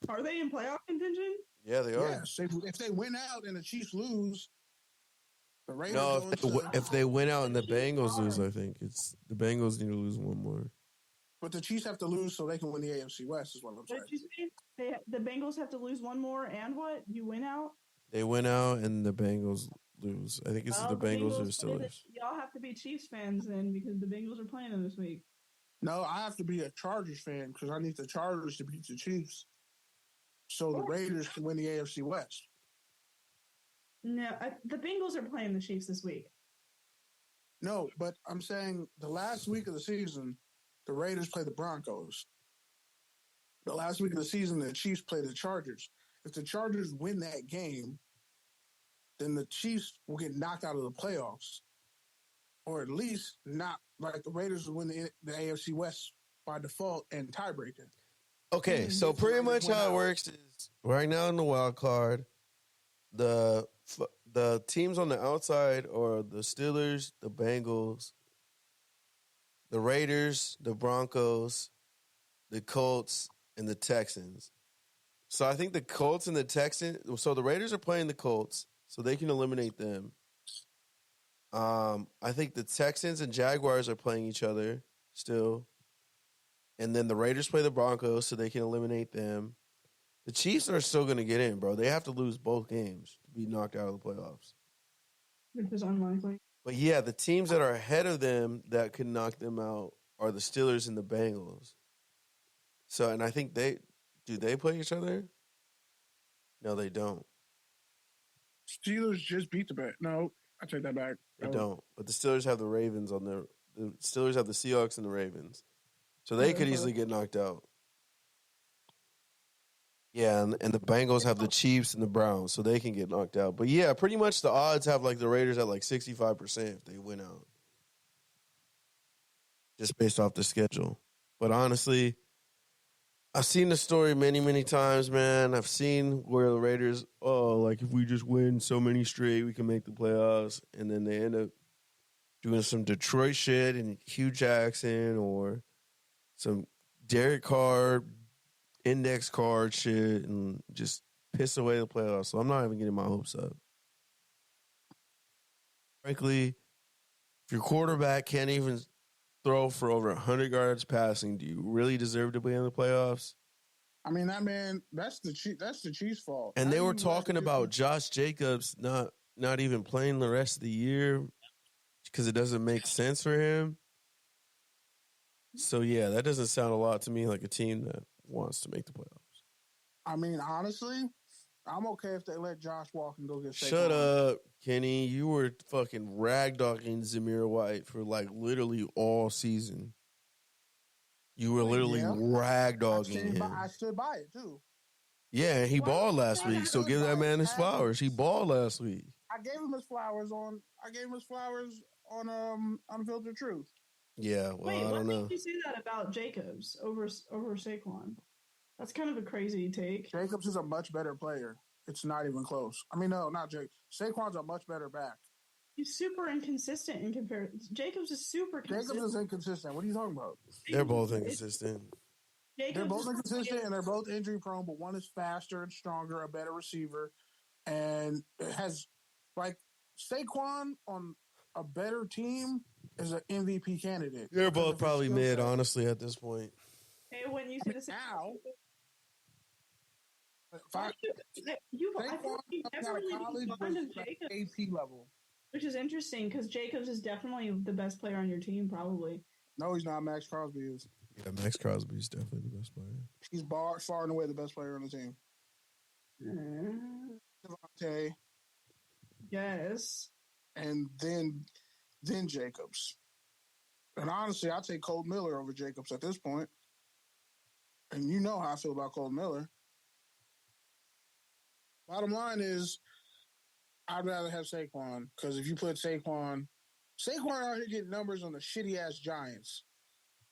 Are they in playoff contention? Yeah, they are. Yes, if they win out and the Chiefs lose, the Raiders. No, if they win out and the Bengals lose, I think it's the Bengals need to lose one more. But the Chiefs have to lose so they can win the AFC West. Is what I'm saying. What did you say? The Bengals have to lose one more, and what? You win out. They win out and the Bengals lose. I think it's the Bengals or the Steelers. Y'all have to be Chiefs fans then, because the Bengals are playing them this week. No, I have to be a Chargers fan because I need the Chargers to beat the Chiefs, so the Raiders can win the AFC West. No, the Bengals are playing the Chiefs this week. No, but I'm saying the last week of the season, the Raiders play the Broncos. The last week of the season, the Chiefs play the Chargers. If the Chargers win that game, then the Chiefs will get knocked out of the playoffs. Or at least not, like the Raiders will win the AFC West by default and tiebreaker. Okay, so pretty much how it works is right now in the wild card, the teams on the outside are the Steelers, the Bengals, the Raiders, the Broncos, the Colts, and the Texans. So I think the Colts and the Texans. So the Raiders are playing the Colts, so they can eliminate them. I think the Texans and Jaguars are playing each other still. And then the Raiders play the Broncos, so they can eliminate them. The Chiefs are still going to get in, bro. They have to lose both games to be knocked out of the playoffs. Which is unlikely. But yeah, the teams that are ahead of them that could knock them out are the Steelers and the Bengals. So, and I think they play each other? No, they don't. Steelers just beat the bet. No, I take that back. They don't. But the Steelers have the Ravens on their. The Steelers have the Seahawks and the Ravens, so they could easily get knocked out. Yeah, and the Bengals have the Chiefs and the Browns, so they can get knocked out. But yeah, pretty much the odds have like the Raiders at like 65% if they win out, just based off the schedule. But honestly, I've seen the story many, many times, man. I've seen where the Raiders, like if we just win so many straight, we can make the playoffs. And then they end up doing some Detroit shit and Hugh Jackson or some Derek Carr index card shit and just piss away the playoffs. So I'm not even getting my hopes up. Frankly, if your quarterback can't even throw for over 100 yards passing, do you really deserve to be in the playoffs? I mean, that man, that's the Chiefs' fault. And they were talking about Josh Jacobs not even playing the rest of the year because it doesn't make sense for him. So yeah, that doesn't sound a lot to me like a team that wants to make the playoffs. I mean, honestly, I'm okay if they let Josh walk and go get Saquon. Shut up, Kenny. You were fucking ragdogging Zamir White for like literally all season. You were literally ragdogging him. I stood by it too. Yeah, he balled last week, so give that man his flowers. He balled last week. I gave him his flowers on Unfiltered Truth. Yeah, well, Wait, I don't know. Why did you say that about Jacobs over Saquon? That's kind of a crazy take. Jacobs is a much better player. It's not even close. I mean, no, not Jake. Saquon's a much better back. He's super inconsistent in comparison. Jacobs is super consistent. Jacobs is inconsistent. What are you talking about? They're both inconsistent. They're both inconsistent and they're both injury prone, but one is faster and stronger, a better receiver, and has like Saquon on a better team is an MVP candidate. They're both probably mid, honestly, at this point. Hey, when you say this now, you've never really defined of Jacobs. AP level. Which is interesting because Jacobs is definitely the best player on your team, probably. No, he's not. Max Crosby is. Yeah, Max Crosby is definitely the best player. He's far and away the best player on the team. Devontae. Yes. And then Jacobs. And honestly, I'll take Colt Miller over Jacobs at this point. And you know how I feel about Colt Miller. Bottom line is, I'd rather have Saquon because if you put Saquon out here getting numbers on the shitty-ass Giants,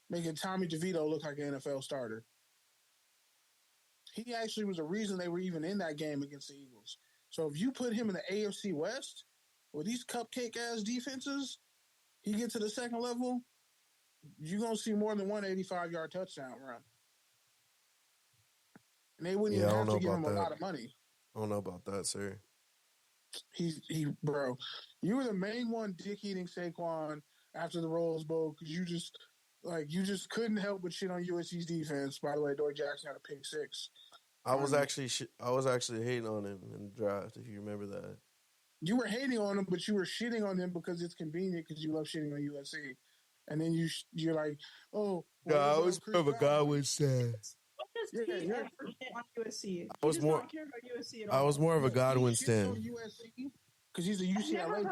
making Tommy DeVito look like an NFL starter. He actually was the reason they were even in that game against the Eagles. So if you put him in the AFC West with these cupcake-ass defenses, he get to the second level, you're going to see more than one 85-yard touchdown run. And they wouldn't even have to give him a lot of money. I don't know about that, sir. Bro, you were the main one dick-eating Saquon after the Rose Bowl because you just couldn't help but shit on USC's defense. By the way, Dory Jackson had a pick six. I was actually hating on him in the draft, if you remember that. You were hating on him, but you were shitting on him because it's convenient because you love shitting on USC. And then you're like, oh. Well, I was more of a Godwin fan. What does he ever shit on USC? I was more. Not care about USC at all. I was more of a Godwin stan. Because he's a UCLA.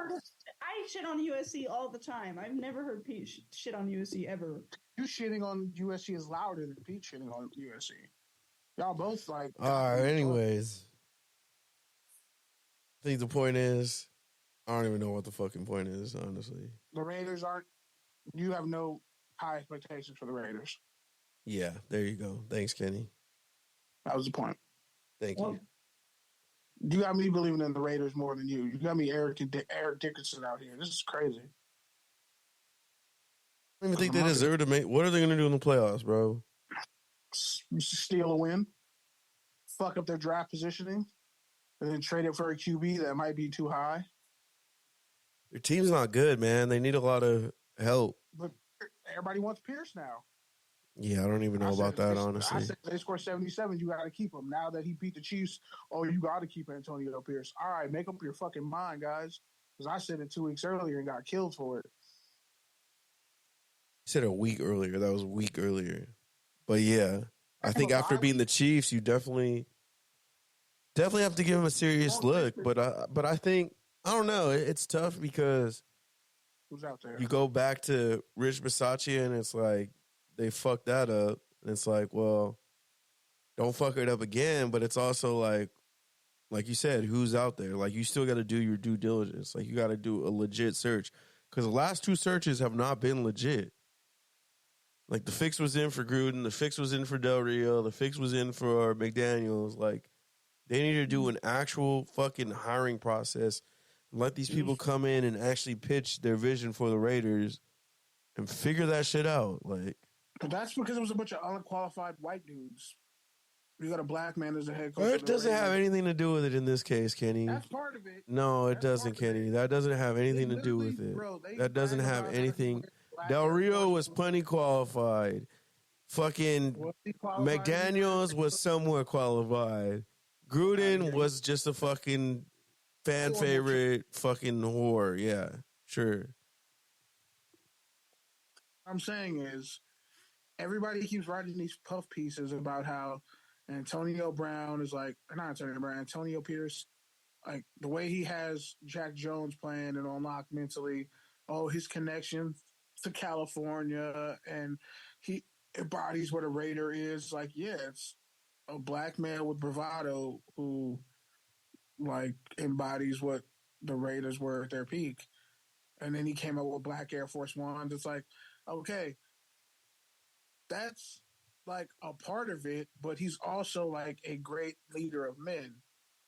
I shit on USC all the time. I've never heard Pete shit on USC ever. You shitting on USC is louder than Pete shitting on USC. Y'all both like. All right. Anyways, I think the point is, I don't even know what the fucking point is. Honestly, the Raiders aren't. You have no high expectations for the Raiders. Yeah, there you go. Thanks, Kenny. That was the point. Thank you. You got me believing in the Raiders more than you. You got me Eric Dickerson out here. This is crazy. I don't even think they deserve to make. What are they going to do in the playoffs, bro? Steal a win, fuck up their draft positioning, and then trade it for a QB that might be too high. Their team's not good, man. They need a lot of help. But everybody wants Pierce now. Yeah, I don't even know about that, honestly. I said they score 77, you got to keep him. Now that he beat the Chiefs, you got to keep Antonio Pierce. All right, make up your fucking mind, guys. Because I said it 2 weeks earlier and got killed for it. You said a week earlier. That was a week earlier. But yeah, I think after beating the Chiefs, you definitely have to give him a serious look. But I think, I don't know. It's tough because who's out there? You go back to Rich Bisaccia and it's like, they fucked that up. And it's like, well, don't fuck it up again. But it's also like you said, who's out there? Like, you still got to do your due diligence. Like, you got to do a legit search. Because the last two searches have not been legit. Like, the fix was in for Gruden. The fix was in for Del Rio. The fix was in for McDaniels. Like, they need to do an actual fucking hiring process. And let these people come in and actually pitch their vision for the Raiders and figure that shit out. Like, but that's because it was a bunch of unqualified white dudes. You got a black man as a head coach. It doesn't have anything to do with it in this case, Kenny. That's part of it. No, it doesn't, Kenny. That doesn't have anything to do with it. That doesn't have anything. Del Rio was plenty qualified. Fucking McDaniels was somewhat qualified. Gruden was just a fucking fan favorite fucking whore. Yeah, sure. What I'm saying is, everybody keeps writing these puff pieces about how Antonio Brown is like, not Antonio Brown, Antonio Pierce, like the way he has Jack Jones playing and on lock mentally, his connection to California, and he embodies what a Raider is. Like, yeah, it's a black man with bravado who like embodies what the Raiders were at their peak. And then he came up with black Air Force Ones. It's like, okay, that's like a part of it, but he's also like a great leader of men,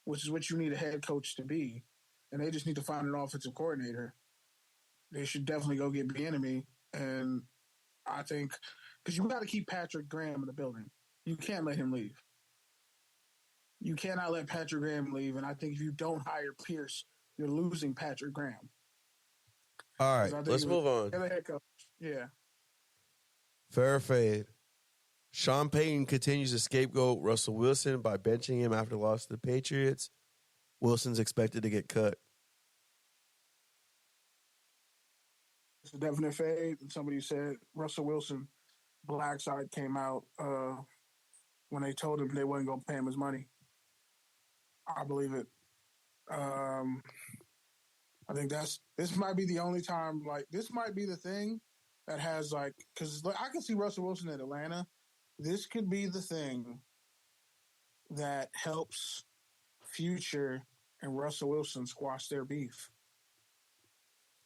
which is what you need a head coach to be. And they just need to find an offensive coordinator. They should definitely go get Bieniemy. And I think, because you got to keep Patrick Graham in the building. You can't let him leave. You cannot let Patrick Graham leave. And I think if you don't hire Pierce, you're losing Patrick Graham. All right, let's move on. Head coach. Yeah. Fair or fade. Sean Payton continues to scapegoat Russell Wilson by benching him after the loss to the Patriots. Wilson's expected to get cut. It's a definite fade. And somebody said Russell Wilson, Black Side came out when they told him they wasn't going to pay him his money. I believe it. I think this might be the only time, like, this might be the thing that has, like, because I can see Russell Wilson in Atlanta. This could be the thing that helps Future and Russell Wilson squash their beef.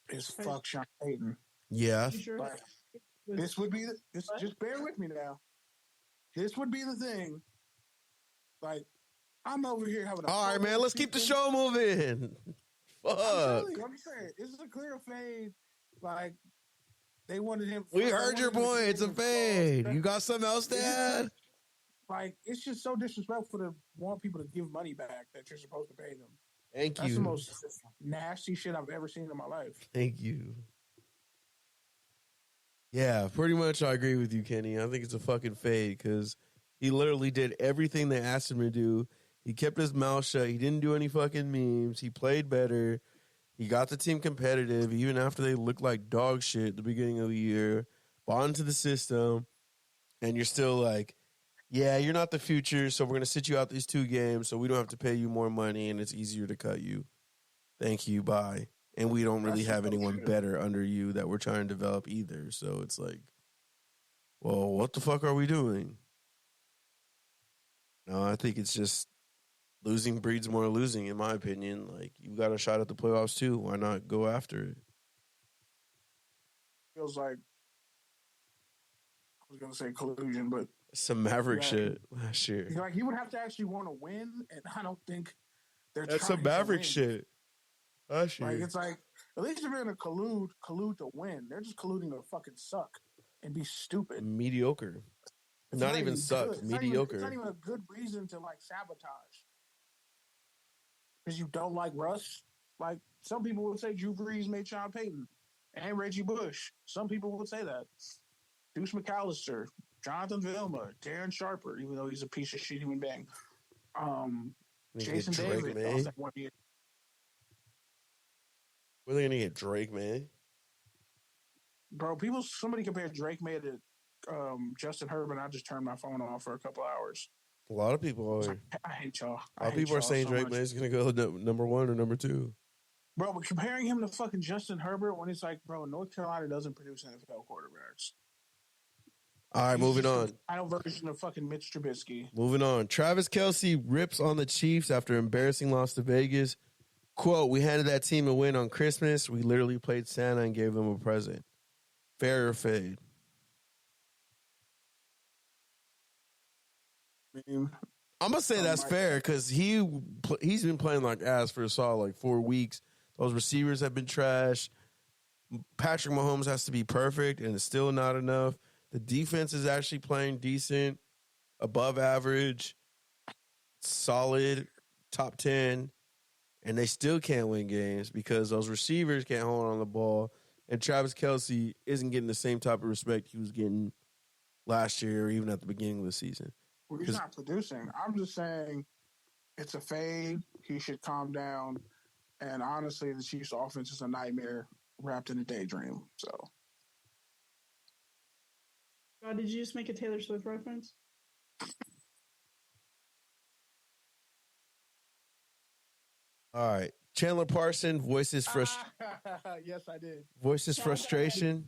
Is fuck Sean Payton. Yeah. Like, this would be just bear with me now. This would be the thing. Like, I'm over here having a all right, man, let's keep the show moving. Fuck. I'm saying, this is a clear fade. Like, they wanted him. We heard your boy. It's a fade. You got something else to add? Like, it's just so disrespectful to want people to give money back that you're supposed to pay them. Thank you. That's the most nasty shit I've ever seen in my life. Thank you. Yeah, pretty much I agree with you, Kenny. I think it's a fucking fade because he literally did everything they asked him to do. He kept his mouth shut. He didn't do any fucking memes. He played better. He got the team competitive even after they looked like dog shit at the beginning of the year. Bought into the system. And you're still like, yeah, you're not the future, so we're going to sit you out these 2 games so we don't have to pay you more money and it's easier to cut you. Thank you, bye. And we don't really have anyone better under you that we're trying to develop either. So it's like, well, what the fuck are we doing? No, I think it's just losing breeds more losing, in my opinion. Like, you got a shot at the playoffs too. Why not go after it? Feels like, I was going to say collusion, but some Maverick shit last year. Like, you would have to actually want to win, and I don't think that's some Maverick shit last year. Like, it's like, at least if you're going to collude to win, they're just colluding to fucking suck and be stupid. Mediocre. Not even suck. Mediocre. It's not even a good reason to, like, sabotage. Because you don't like Russ. Like, some people would say Drew Brees made Sean Payton and Reggie Bush. Some people would say that. Deuce McAllister, Jonathan Vilma, Darren Sharper, even though he's a piece of shit human being. Jason David. That 1 year. Were they going to get Drake, man? Bro, somebody compared Drake May to Justin Herbert, and I just turned my phone off for a couple hours. A lot of people are. I hate y'all. A lot of people are saying Drake May is going to go number 1 or number 2. Bro, but comparing him to fucking Justin Herbert when it's like, bro, North Carolina doesn't produce NFL quarterbacks. All right, moving on. Final version of fucking Mitch Trubisky. Moving on. Travis Kelce rips on the Chiefs after embarrassing loss to Vegas. Quote, we handed that team a win on Christmas. We literally played Santa and gave them a present. Fair or fade? I'm going to say that's fair because he's been playing like ass for a solid like 4 weeks. Those receivers have been trash. Patrick Mahomes has to be perfect, and it's still not enough. The defense is actually playing decent, above average, solid, top 10, and they still can't win games because those receivers can't hold on the ball, and Travis Kelce isn't getting the same type of respect he was getting last year or even at the beginning of the season. Well, he's not producing. I'm just saying it's a fade. He should calm down. And honestly, the Chiefs' offense is a nightmare wrapped in a daydream. So, God, did you just make a Taylor Swift reference? All right. Chandler Parson voices Yes, I did. Voices frustration.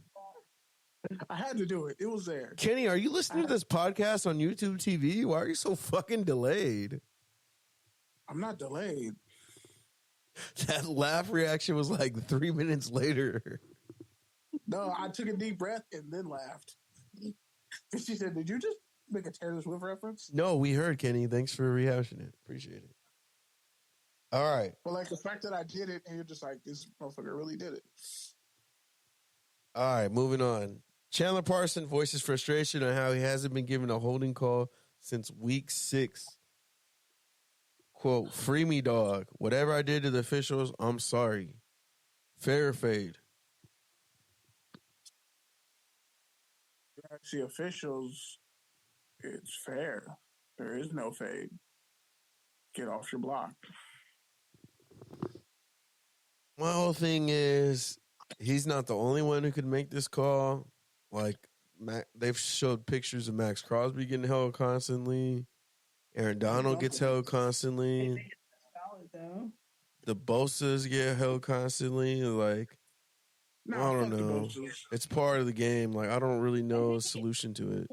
I had to do it. It was there. Kenny, are you listening to this podcast on YouTube TV? Why are you so fucking delayed? I'm not delayed. That laugh reaction was like 3 minutes later. No, I took a deep breath and then laughed. She said, "Did you just make a Taylor Swift reference?" No, we heard, Kenny. Thanks for rehashing it. Appreciate it. All right. Well, like the fact that I did it and you're just like, this motherfucker really did it. All right, moving on. Chandler Parson voices frustration on how he hasn't been given a holding call since week 6. Quote, free me, dog. Whatever I did to the officials, I'm sorry. Fair or fade? Actually, officials, it's fair. There is no fade. Get off your block. My whole thing is he's not the only one who could make this call. Like, they've showed pictures of Max Crosby getting held constantly. Aaron Donald gets held constantly. The Bosas get held constantly. Like, I don't know. It's part of the game. Like, I don't really know a solution to it.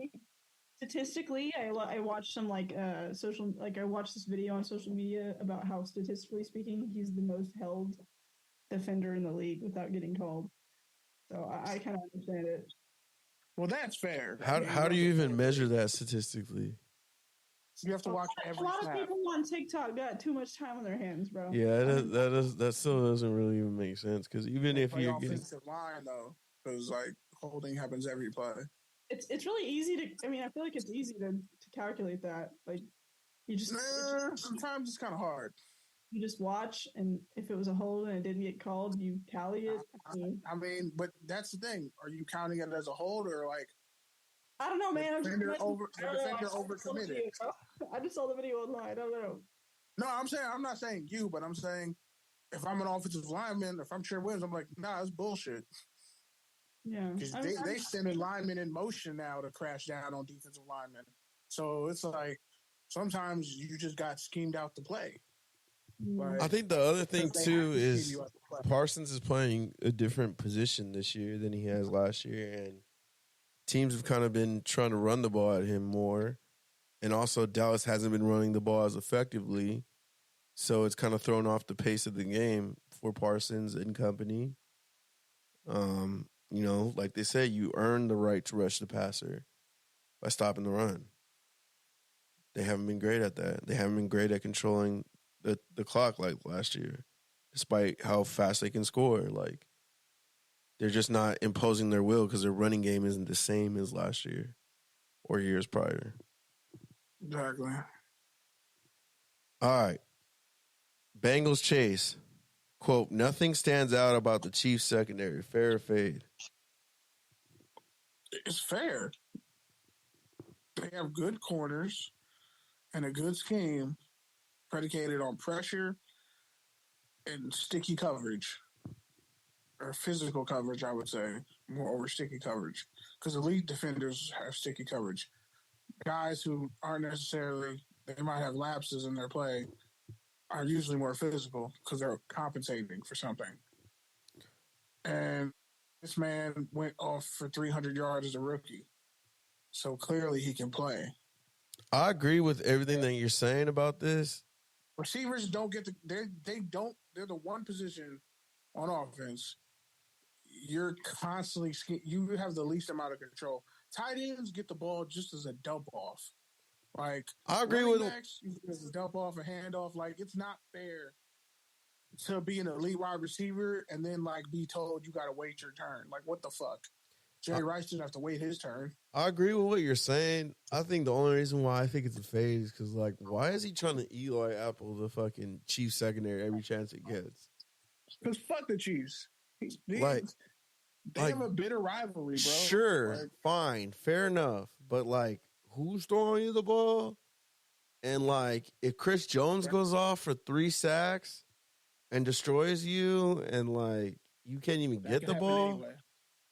Statistically, I watched some I watched this video on social media about how statistically speaking, he's the most held defender in the league without getting called. So I kind of understand it. Well, that's fair. How do you even measure that statistically? You have to watch every snap. A lot snap. of people on TikTok got too much time on their hands, bro. Yeah, that still doesn't really even make sense because even if you're getting offensive line though, because like holding happens every play. It's really easy to. I mean, I feel like it's easy to calculate that. Like you just sometimes it's kind of hard. You just watch, and if it was a hold and it didn't get called, you tally it. I mean, but that's the thing. Are you counting it as a hold or like? I don't know, man. Defender overcommitted. I just saw the video online. I don't know. No, I'm not saying you, but I'm saying if I'm an offensive lineman, if I'm Trey Williams, I'm like, nah, it's bullshit. Yeah. Because they send a lineman in motion now to crash down on defensive linemen. So it's like sometimes you just got schemed out to play. Like, I think the other thing too is Parsons is playing a different position this year than he has last year, and teams have kind of been trying to run the ball at him more. And also Dallas hasn't been running the ball as effectively. So it's kind of thrown off the pace of the game for Parsons and company. You know, like they say, you earn the right to rush the passer by stopping the run. They haven't been great at that. They haven't been great at controlling the clock like last year, despite how fast they can score. Like, they're just not imposing their will because their running game isn't the same as last year or years prior. Exactly. All right. Bengals chase. Quote, nothing stands out about the Chiefs secondary. Fair or fade? It's fair. They have good corners and a good scheme predicated on pressure and sticky coverage. Or physical coverage, I would say, more over sticky coverage. Because elite defenders have sticky coverage. Guys who aren't necessarily, they might have lapses in their play, are usually more physical because they're compensating for something. And this man went off for 300 yards as a rookie. So clearly he can play. I agree with everything that you're saying about this. Receivers don't get they're the one position on offense. You're constantly, you have the least amount of control. Tight ends get the ball just as a dump off. Like, I agree with backs, as a dump off, a handoff. Like, it's not fair to be an elite wide receiver and then like be told you got to wait your turn. Like, what the fuck? Jerry Rice didn't have to wait his turn. I agree with what you're saying. I think the only reason why I think it's a fade is because, like, why is he trying to Eli Apple the fucking Chiefs secondary every chance it gets? Because fuck the Chiefs. They have a bitter rivalry, bro. Sure, fine, fair enough. But, like, who's throwing you the ball? And, like, if Chris Jones goes off for 3 sacks and destroys you and, like, you can't even get the ball, anyway.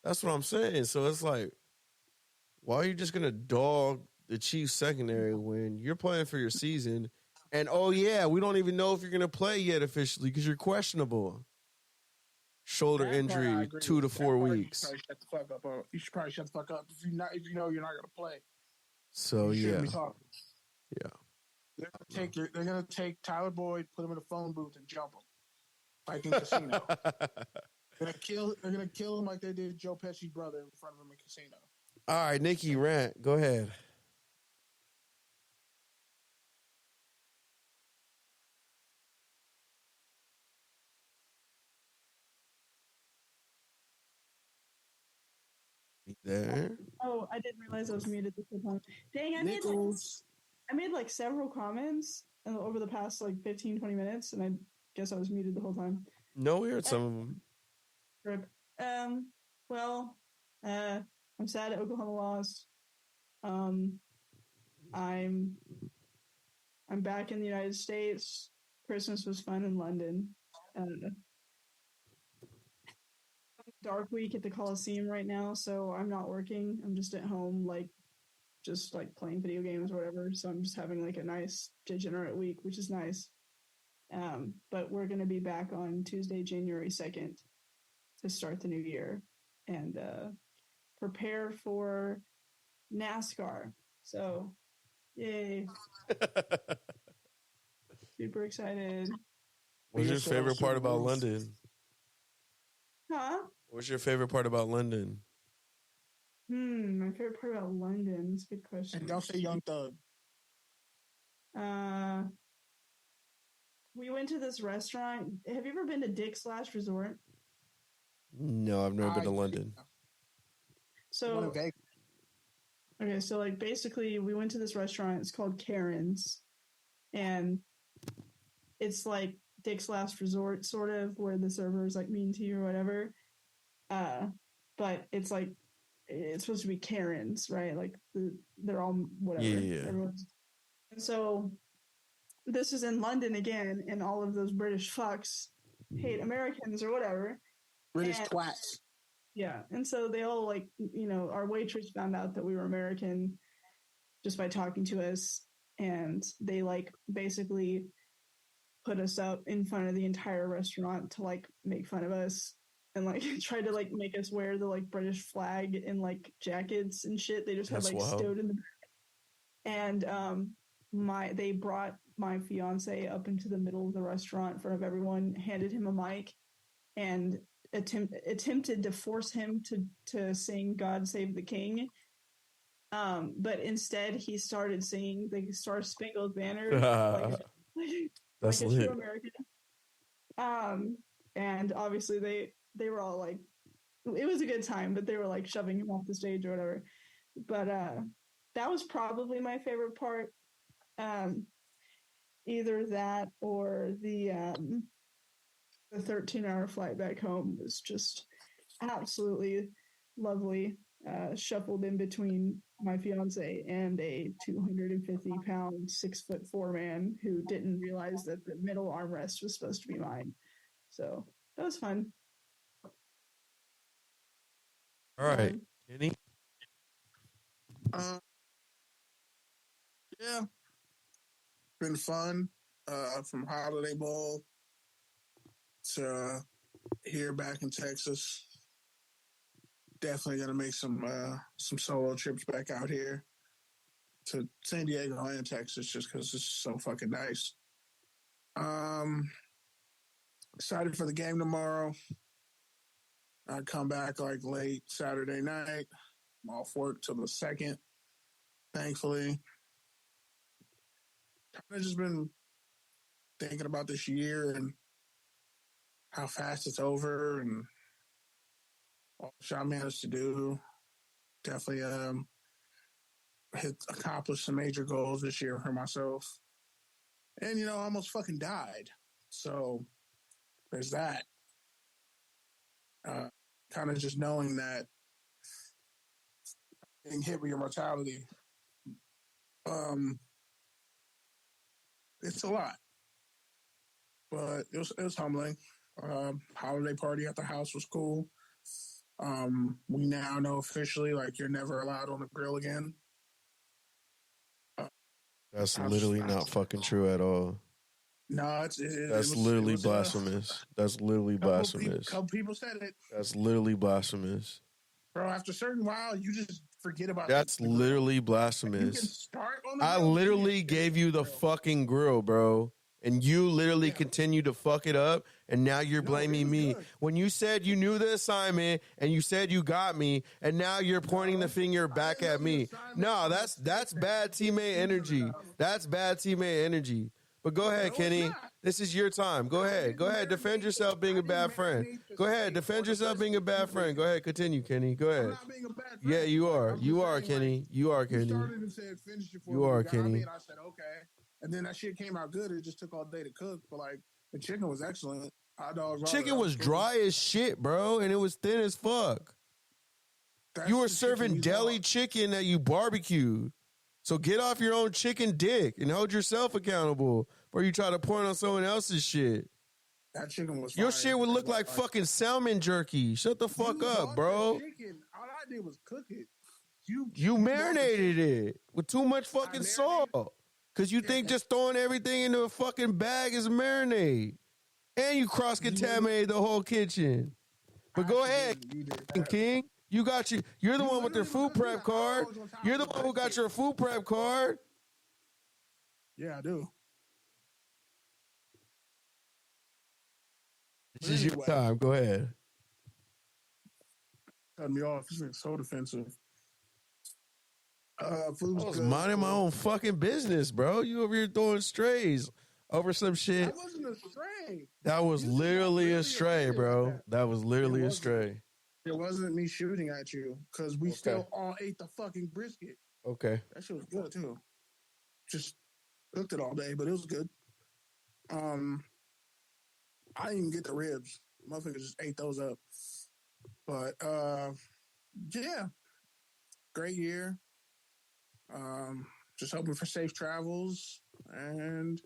That's what I'm saying. So it's like, why are you just going to dog the Chiefs secondary when you're playing for your season And we don't even know if you're going to play yet officially because you're questionable. Shoulder injury, 2 to 4 weeks. You should probably shut the fuck up. You should probably shut the fuck up if you know you're not going to play. So you shouldn't be talking. Yeah. They're gonna take Tyler Boyd, put him in a phone booth, and jump him, like in Casino. They're gonna kill him like they did Joe Pesci's brother in front of him in Casino. All right, Nikki, rant. Go ahead. There. Oh, I didn't realize I was muted this whole time. Dang, I made like several comments over the past like 15, 20 minutes, and I guess I was muted the whole time. No, we heard some of them. Rip. Well, I'm sad Oklahoma lost. I'm back in the United States. Christmas was fun in London. Dark week at the Coliseum right now, so I'm not working. I'm just at home, just playing video games or whatever. So I'm just having like a nice degenerate week, which is nice. But we're going to be back on Tuesday, January 2nd to start the new year and prepare for NASCAR. So, yay. Super excited. What's your favorite part about London? Huh? What's your favorite part about London? My favorite part about London. That's a good question. And don't say Young Thug. We went to this restaurant. Have you ever been to Dick's Last Resort? No, I've never been to London. So, okay, so basically we went to this restaurant. It's called Karen's. And it's like Dick's Last Resort, sort of, where the server is mean to you or whatever. But it's supposed to be Karen's, right? They're all whatever. Yeah. And so this is in London again, and all of those British fucks hate Americans or whatever. British twats. Yeah. And so they all our waitress found out that we were American just by talking to us, and they basically put us up in front of the entire restaurant to make fun of us and tried to make us wear the British flag in jackets and shit. They just had stowed in the back. And they brought my fiance up into the middle of the restaurant in front of everyone, handed him a mic, and attempted to force him to sing "God Save the King." But instead he started singing the Star Spangled Banner. That's a lit. true American. And obviously they were all it was a good time, but they were shoving him off the stage or whatever. But that was probably my favorite part. Either that or the 13-hour flight back home was just absolutely lovely. Shuffled in between my fiance and a 250-pound, 6'4" man who didn't realize that the middle armrest was supposed to be mine. So that was fun. All right, Kenny. Yeah, been fun. From Holiday Bowl to here back in Texas. Definitely gonna make some solo trips back out here to San Diego and Texas just because it's so fucking nice. Excited for the game tomorrow. I come back late Saturday night. I'm off work till the 2nd, thankfully. Kind of just been thinking about this year and how fast it's over and what I managed to do. Definitely accomplished some major goals this year for myself. And, I almost fucking died. So there's that. Kind of just knowing that getting hit with your mortality, it's a lot. But it was humbling. Holiday party at the house was cool. We now know officially you're never allowed on the grill again. That's literally not fucking true at all. No, that's literally blasphemous. That's literally blasphemous. Couple people said it. That's literally blasphemous. Bro, after a certain while, you just forget about That's literally blasphemous. You can start on the I literally gave you the fucking grill, bro. And you literally continue to fuck it up, and now you're blaming me. Good. When you said you knew the assignment, and you said you got me, and now you're pointing the finger back at me. No, that's bad teammate energy. That's bad teammate energy. But go ahead, Kenny. This is your time. Go ahead. Go ahead. Defend yourself being a bad friend. Go ahead. Defend yourself being a bad friend. Go ahead. Continue, Kenny. Go ahead. Yeah, you are. You are, Kenny. You are, Kenny. You are, Kenny. And I said, okay. And then that shit came out good. It just took all day to cook. But, like, the chicken was excellent. Chicken was dry as shit, bro. And it was thin as fuck. You were serving deli chicken that you barbecued. So get off your own chicken dick and hold yourself accountable before you try to point on someone else's shit. That chicken was Your shit would look like fucking salmon jerky. Shut the fuck up, bro. Chicken. All I did was cook it. You marinated it with too much fucking salt. Because you think just throwing everything into a fucking bag is a marinade. And you cross-contaminated the whole kitchen. But go ahead, King. You're the one with your food prep card. You're the one who got your food prep card. Yeah, I do. This is your time. Go ahead. Cut me off. This is so defensive. I was minding my own fucking business, bro. You over here throwing strays over some shit. That wasn't a stray. That was literally a stray, bro. That was literally a stray. It wasn't me shooting at you because we still all ate the fucking brisket. Okay. That shit was good too. Just cooked it all day, but it was good. I didn't even get the ribs. Motherfuckers just ate those up. But yeah. Great year. Just hoping for safe travels and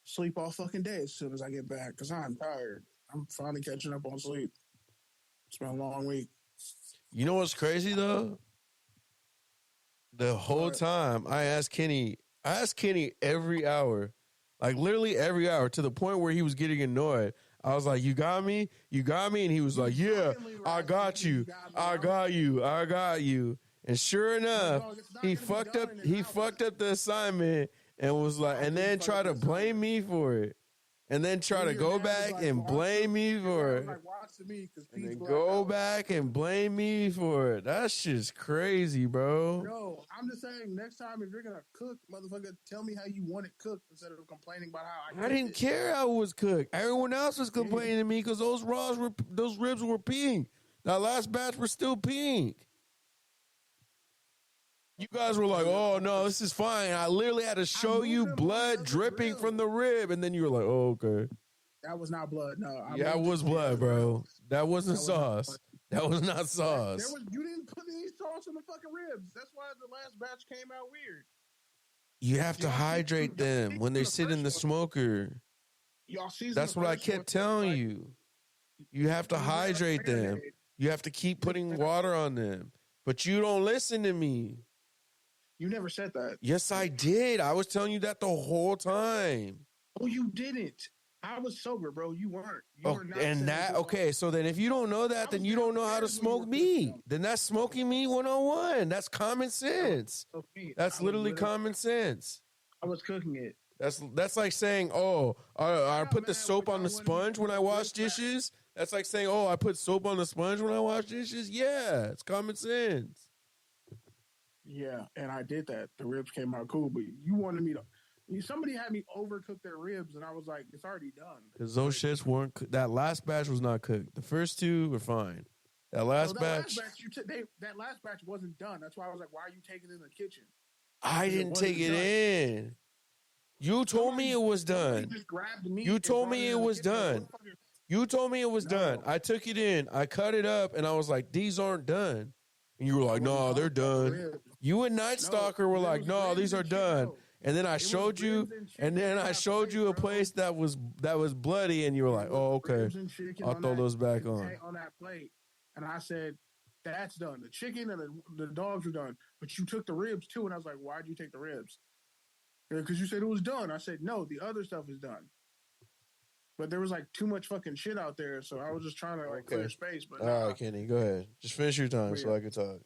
sleep all fucking day as soon as I get back because I'm tired. I'm finally catching up on sleep. It's been a long week. You know what's crazy though? The whole time I asked Kenny every hour, like literally every hour, to the point where he was getting annoyed. I was like, "You got me? You got me?" And he was like, "Yeah, I got you. I got you. I got you." And sure enough, he fucked up the assignment and was like, and then tried to blame me for it. And then try to go back and blame me for it. And then go back and blame me for it. That's just crazy, bro. No, I'm just saying, next time if you're going to cook, motherfucker, tell me how you want it cooked instead of complaining about how I didn't care how it was cooked. Everyone else was complaining to me because those ribs were pink. That last batch were still pink. You guys were like, "Oh no, this is fine." I literally had to show you blood dripping from the rib, and then you were like, "Oh, okay." That was not blood. No, it was blood, bro. That wasn't sauce. That was not sauce. You didn't put any sauce on the fucking ribs. That's why the last batch came out weird. You have to hydrate them when they sit in the smoker. That's what I kept telling you. You have to hydrate them. You have to keep putting water on them. But you don't listen to me. You never said that. Yes, I did. I was telling you that the whole time. Oh, you didn't. I was sober, bro. You weren't. You were not. Okay, so then if you don't know that, then you don't know how to smoke meat. Then that's smoking meat 101. That's common sense. That's literally common sense. I was cooking it. That's like saying, "Oh, I put the soap on the sponge when I wash dishes." That's like saying, "Oh, I put soap on the sponge when I wash dishes." Yeah, it's common sense. Yeah, and I did that. The ribs came out cool, but you wanted me to. Somebody had me overcook their ribs, and I was like, "It's already done." Because those shits weren't. That last batch was not cooked. The first two were fine. That last batch. That last batch wasn't done. That's why I was like, "Why are you taking it in the kitchen?" I didn't take it in. You told me it was done. You told me it was done. You told me it was done. I took it in. I cut it up, and I was like, "These aren't done." And you were like, "No, they're done." You and Night Stalker were like, "No, these are done." And then I showed you, a place that was bloody, and you were like, "Oh, okay, I'll throw those back on." On that plate, and I said, That's done. The chicken and the dogs are done. But you took the ribs too, and I was like, why'd you take the ribs? Because you said it was done. I said, no, the other stuff is done. But there was like too much fucking shit out there, so I was just trying to clear space. But all right, Kenny, go ahead. Just finish your time so I can talk.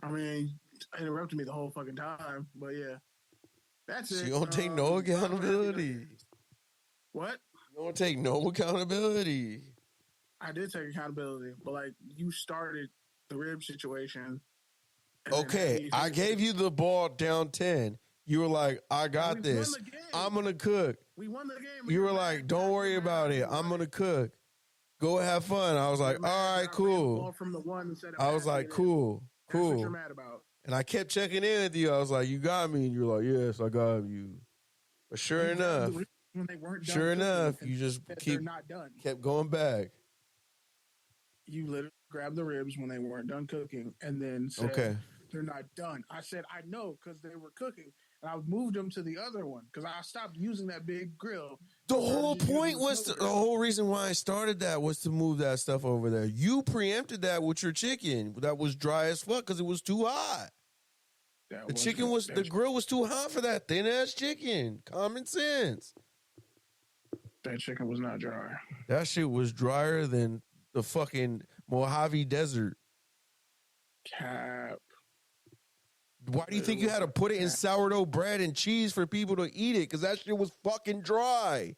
I mean, interrupted me the whole fucking time, but yeah, that's it. You don't take no accountability. What? You don't take no accountability. I did take accountability, but like you started the rib situation. Okay, I gave you the ball down 10. You were like, I got this. I'm going to cook. We won the game. You were like, don't worry about it. I'm going to cook. Go have fun. I was like, all right, cool. I was like, cool. That's what you're mad about. And I kept checking in with you. I was like, you got me. And you were like, yes, I got you. But sure enough, you just kept going back. You literally grabbed the ribs when they weren't done cooking and then said, they're not done. I said, I know, because they were cooking. And I moved them to the other one because I stopped using that big grill. The whole point was the whole reason why I started that was to move that stuff over there. You preempted that with your chicken that was dry as fuck because it was too hot. The grill was too hot for that thin ass chicken. Common sense. That chicken was not dry. That shit was drier than the fucking Mojave Desert. Cap. Why do you think you had to put it in sourdough bread and cheese for people to eat it? Because that shit was fucking dry.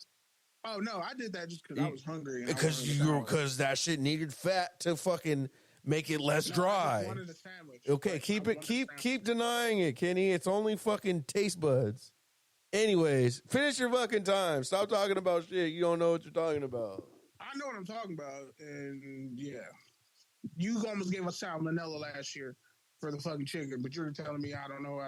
Oh no, I did that just because I was hungry. Because that shit needed fat to fucking make it less dry. I wanted a sandwich. Okay, keep denying it, Kenny. It's only fucking taste buds. Anyways, finish your fucking time. Stop talking about shit. You don't know what you're talking about. I know what I'm talking about, and yeah, you almost gave us salmonella last year for the fucking chicken, but you're telling me I don't know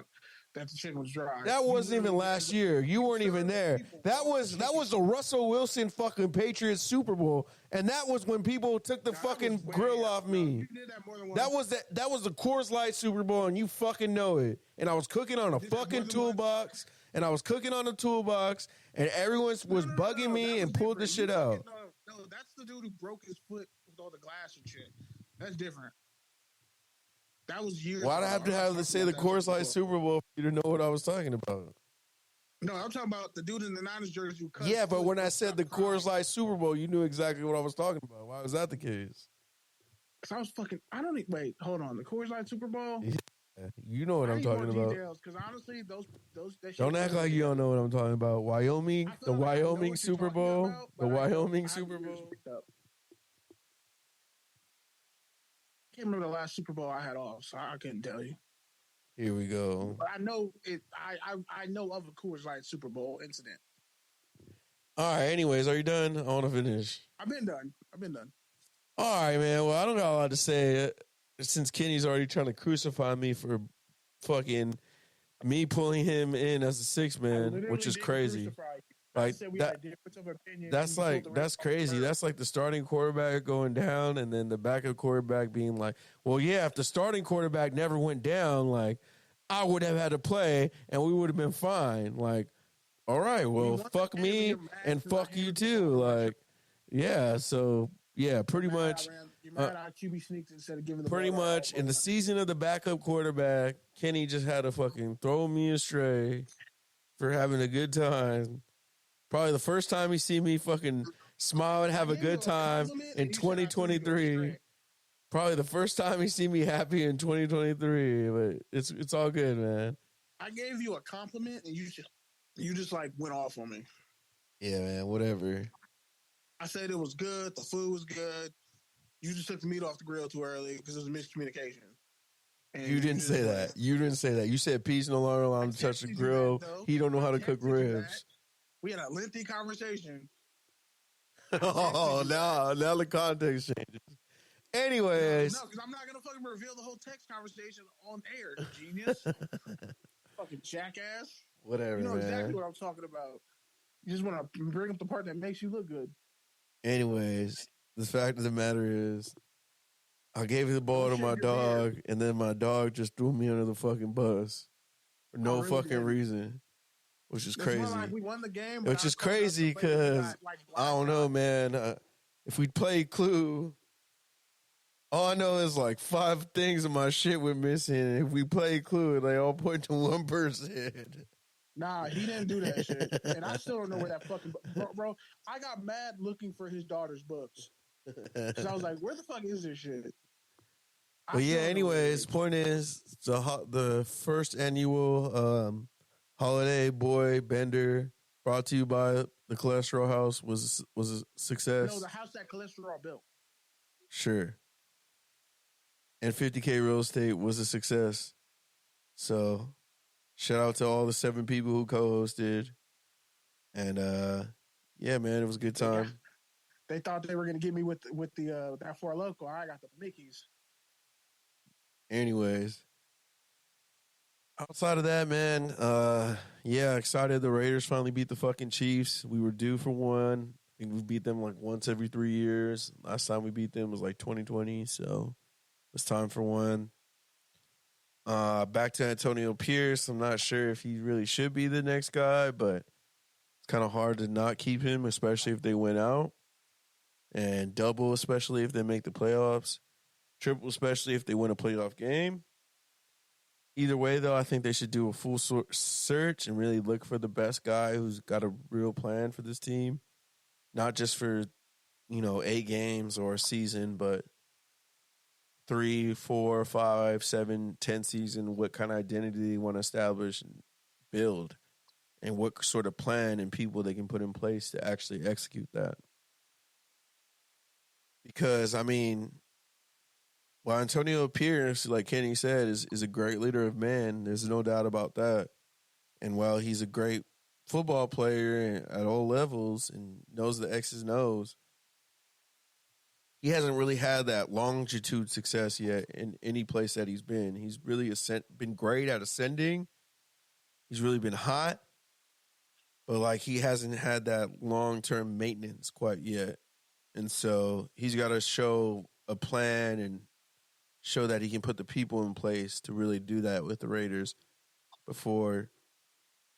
that the chicken was dry. That wasn't even last year. You weren't even there. That was the Russell Wilson fucking Patriots Super Bowl, and that was when people took the fucking grill off me. You did that more than once. That was the Coors Light Super Bowl, and you fucking know it. And I was cooking on a fucking toolbox, and everyone was bugging me and pulled the shit out. No, that's the dude who broke his foot with all the glass and shit. That's different. That was years. Why'd I have to say the Coors Light Super Bowl for you to know what I was talking about? No, I'm talking about the dude in the Niners jersey who cut. Yeah, but when I said the Coors Light Super Bowl, you knew exactly what I was talking about. Why was that the case? Because I was fucking. Wait, hold on. The Coors Light Super Bowl. Yeah, you know what I'm talking about. Because honestly, those don't act like you don't know what I'm talking about. Wyoming, the Wyoming Super Bowl, the Wyoming Super Bowl. I can't remember the last Super Bowl I had off, so I couldn't tell you. Here we go. But I know it. I know of a Coors Light Super Bowl incident. All right. Anyways, are you done? I want to finish. I've been done. All right, man. Well, I don't got a lot to say since Kenny's already trying to crucify me for fucking me pulling him in as a six man, which is crazy. Like that's crazy. That's like the starting quarterback going down and then the backup quarterback being like, well, yeah, if the starting quarterback never went down, like I would have had to play and we would have been fine. Like, all right, well, fuck me and fuck you too. Like, yeah, so yeah, pretty much. Pretty much in the season of the backup quarterback, Kenny just had to fucking throw me astray for having a good time. Probably the first time he see me fucking smile and have a good time in 2023. Probably the first time he see me happy in 2023. But it's all good, man. I gave you a compliment and you just like went off on me. Yeah, man. Whatever. I said it was good. The food was good. You just took the meat off the grill too early because it was miscommunication. And you didn't say that. You didn't say that. You said peace no longer allowed him to touch the grill. He don't know how to cook ribs. We had a lengthy conversation. Oh, now the context changes. Anyways. No, because I'm not going to fucking reveal the whole text conversation on air, genius. Fucking jackass. Whatever, you know man. Exactly what I'm talking about. You just want to bring up the part that makes you look good. Anyways, the fact of the matter is, I gave the ball to my dog, and then my dog just threw me under the fucking bus for no fucking reason. Which is crazy. We won the game. Which is crazy because I don't know, man. If we played Clue, All I know is like 5 things of my shit went missing. And if we play Clue, they all point to one person. Nah, he didn't do that shit. And I still don't know where that fucking... Bro, I got mad looking for his daughter's books. Because I was like, where the fuck is this shit? But yeah, anyways, point is, the first annual holiday boy bender brought to you by the Cholesterol House was a success. No, the house that Cholesterol built. Sure. And 50K Real Estate was a success. So, shout out to all the 7 people who co-hosted. And yeah, man, it was a good time. They thought they were gonna get me with the that Four Loco. I got the Mickeys. Anyways, outside of that, man, yeah, excited the Raiders finally beat the fucking Chiefs. We were due for one. I think we beat them like once every 3 years. Last time we beat them was like 2020, so it's time for one. Back to Antonio Pierce. I'm not sure if he really should be the next guy, but it's kind of hard to not keep him, especially if they win out. And double, especially if they make the playoffs. Triple, especially if they win a playoff game. Either way, though, I think they should do a full search and really look for the best guy who's got a real plan for this team. Not just for, 8 games or a season, but 3, 4, 5, 7, 10 season, what kind of identity they want to establish and build, and what sort of plan and people they can put in place to actually execute that. Because, while Antonio Pierce, like Kenny said, is a great leader of men, there's no doubt about that. And while he's a great football player at all levels and knows the X's and O's, he hasn't really had that longitude success yet in any place that he's been. He's really been great at ascending. He's really been hot. But, he hasn't had that long-term maintenance quite yet. And so he's got to show a plan and show that he can put the people in place to really do that with the Raiders before,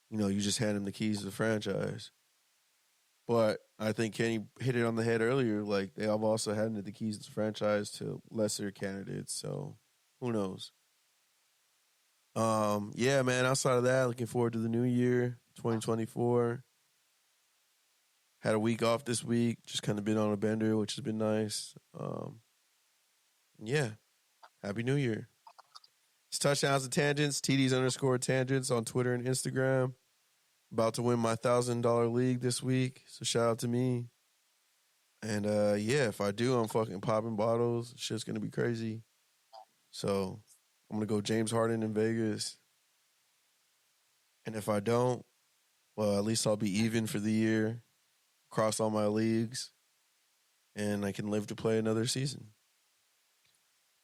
you just hand him the keys to the franchise. But I think Kenny hit it on the head earlier. They have also handed the keys to the franchise to lesser candidates. So who knows? Yeah, man, outside of that, looking forward to the new year, 2024. Had a week off this week, just kind of been on a bender, which has been nice. Yeah. Happy New Year. It's Touchdowns and Tangents, TDs_tangents on Twitter and Instagram. About to win my $1,000 league this week, so shout out to me. And yeah, if I do, I'm fucking popping bottles. Shit's gonna be crazy. So I'm gonna go James Harden in Vegas. And if I don't, well, at least I'll be even for the year, across all my leagues, and I can live to play another season.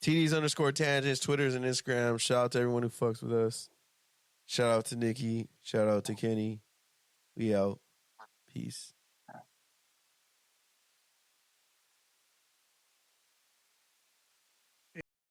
TDs_tangents, Twitters and Instagram. Shout out to everyone who fucks with us. Shout out to Nikki. Shout out to Kenny. We out. Peace.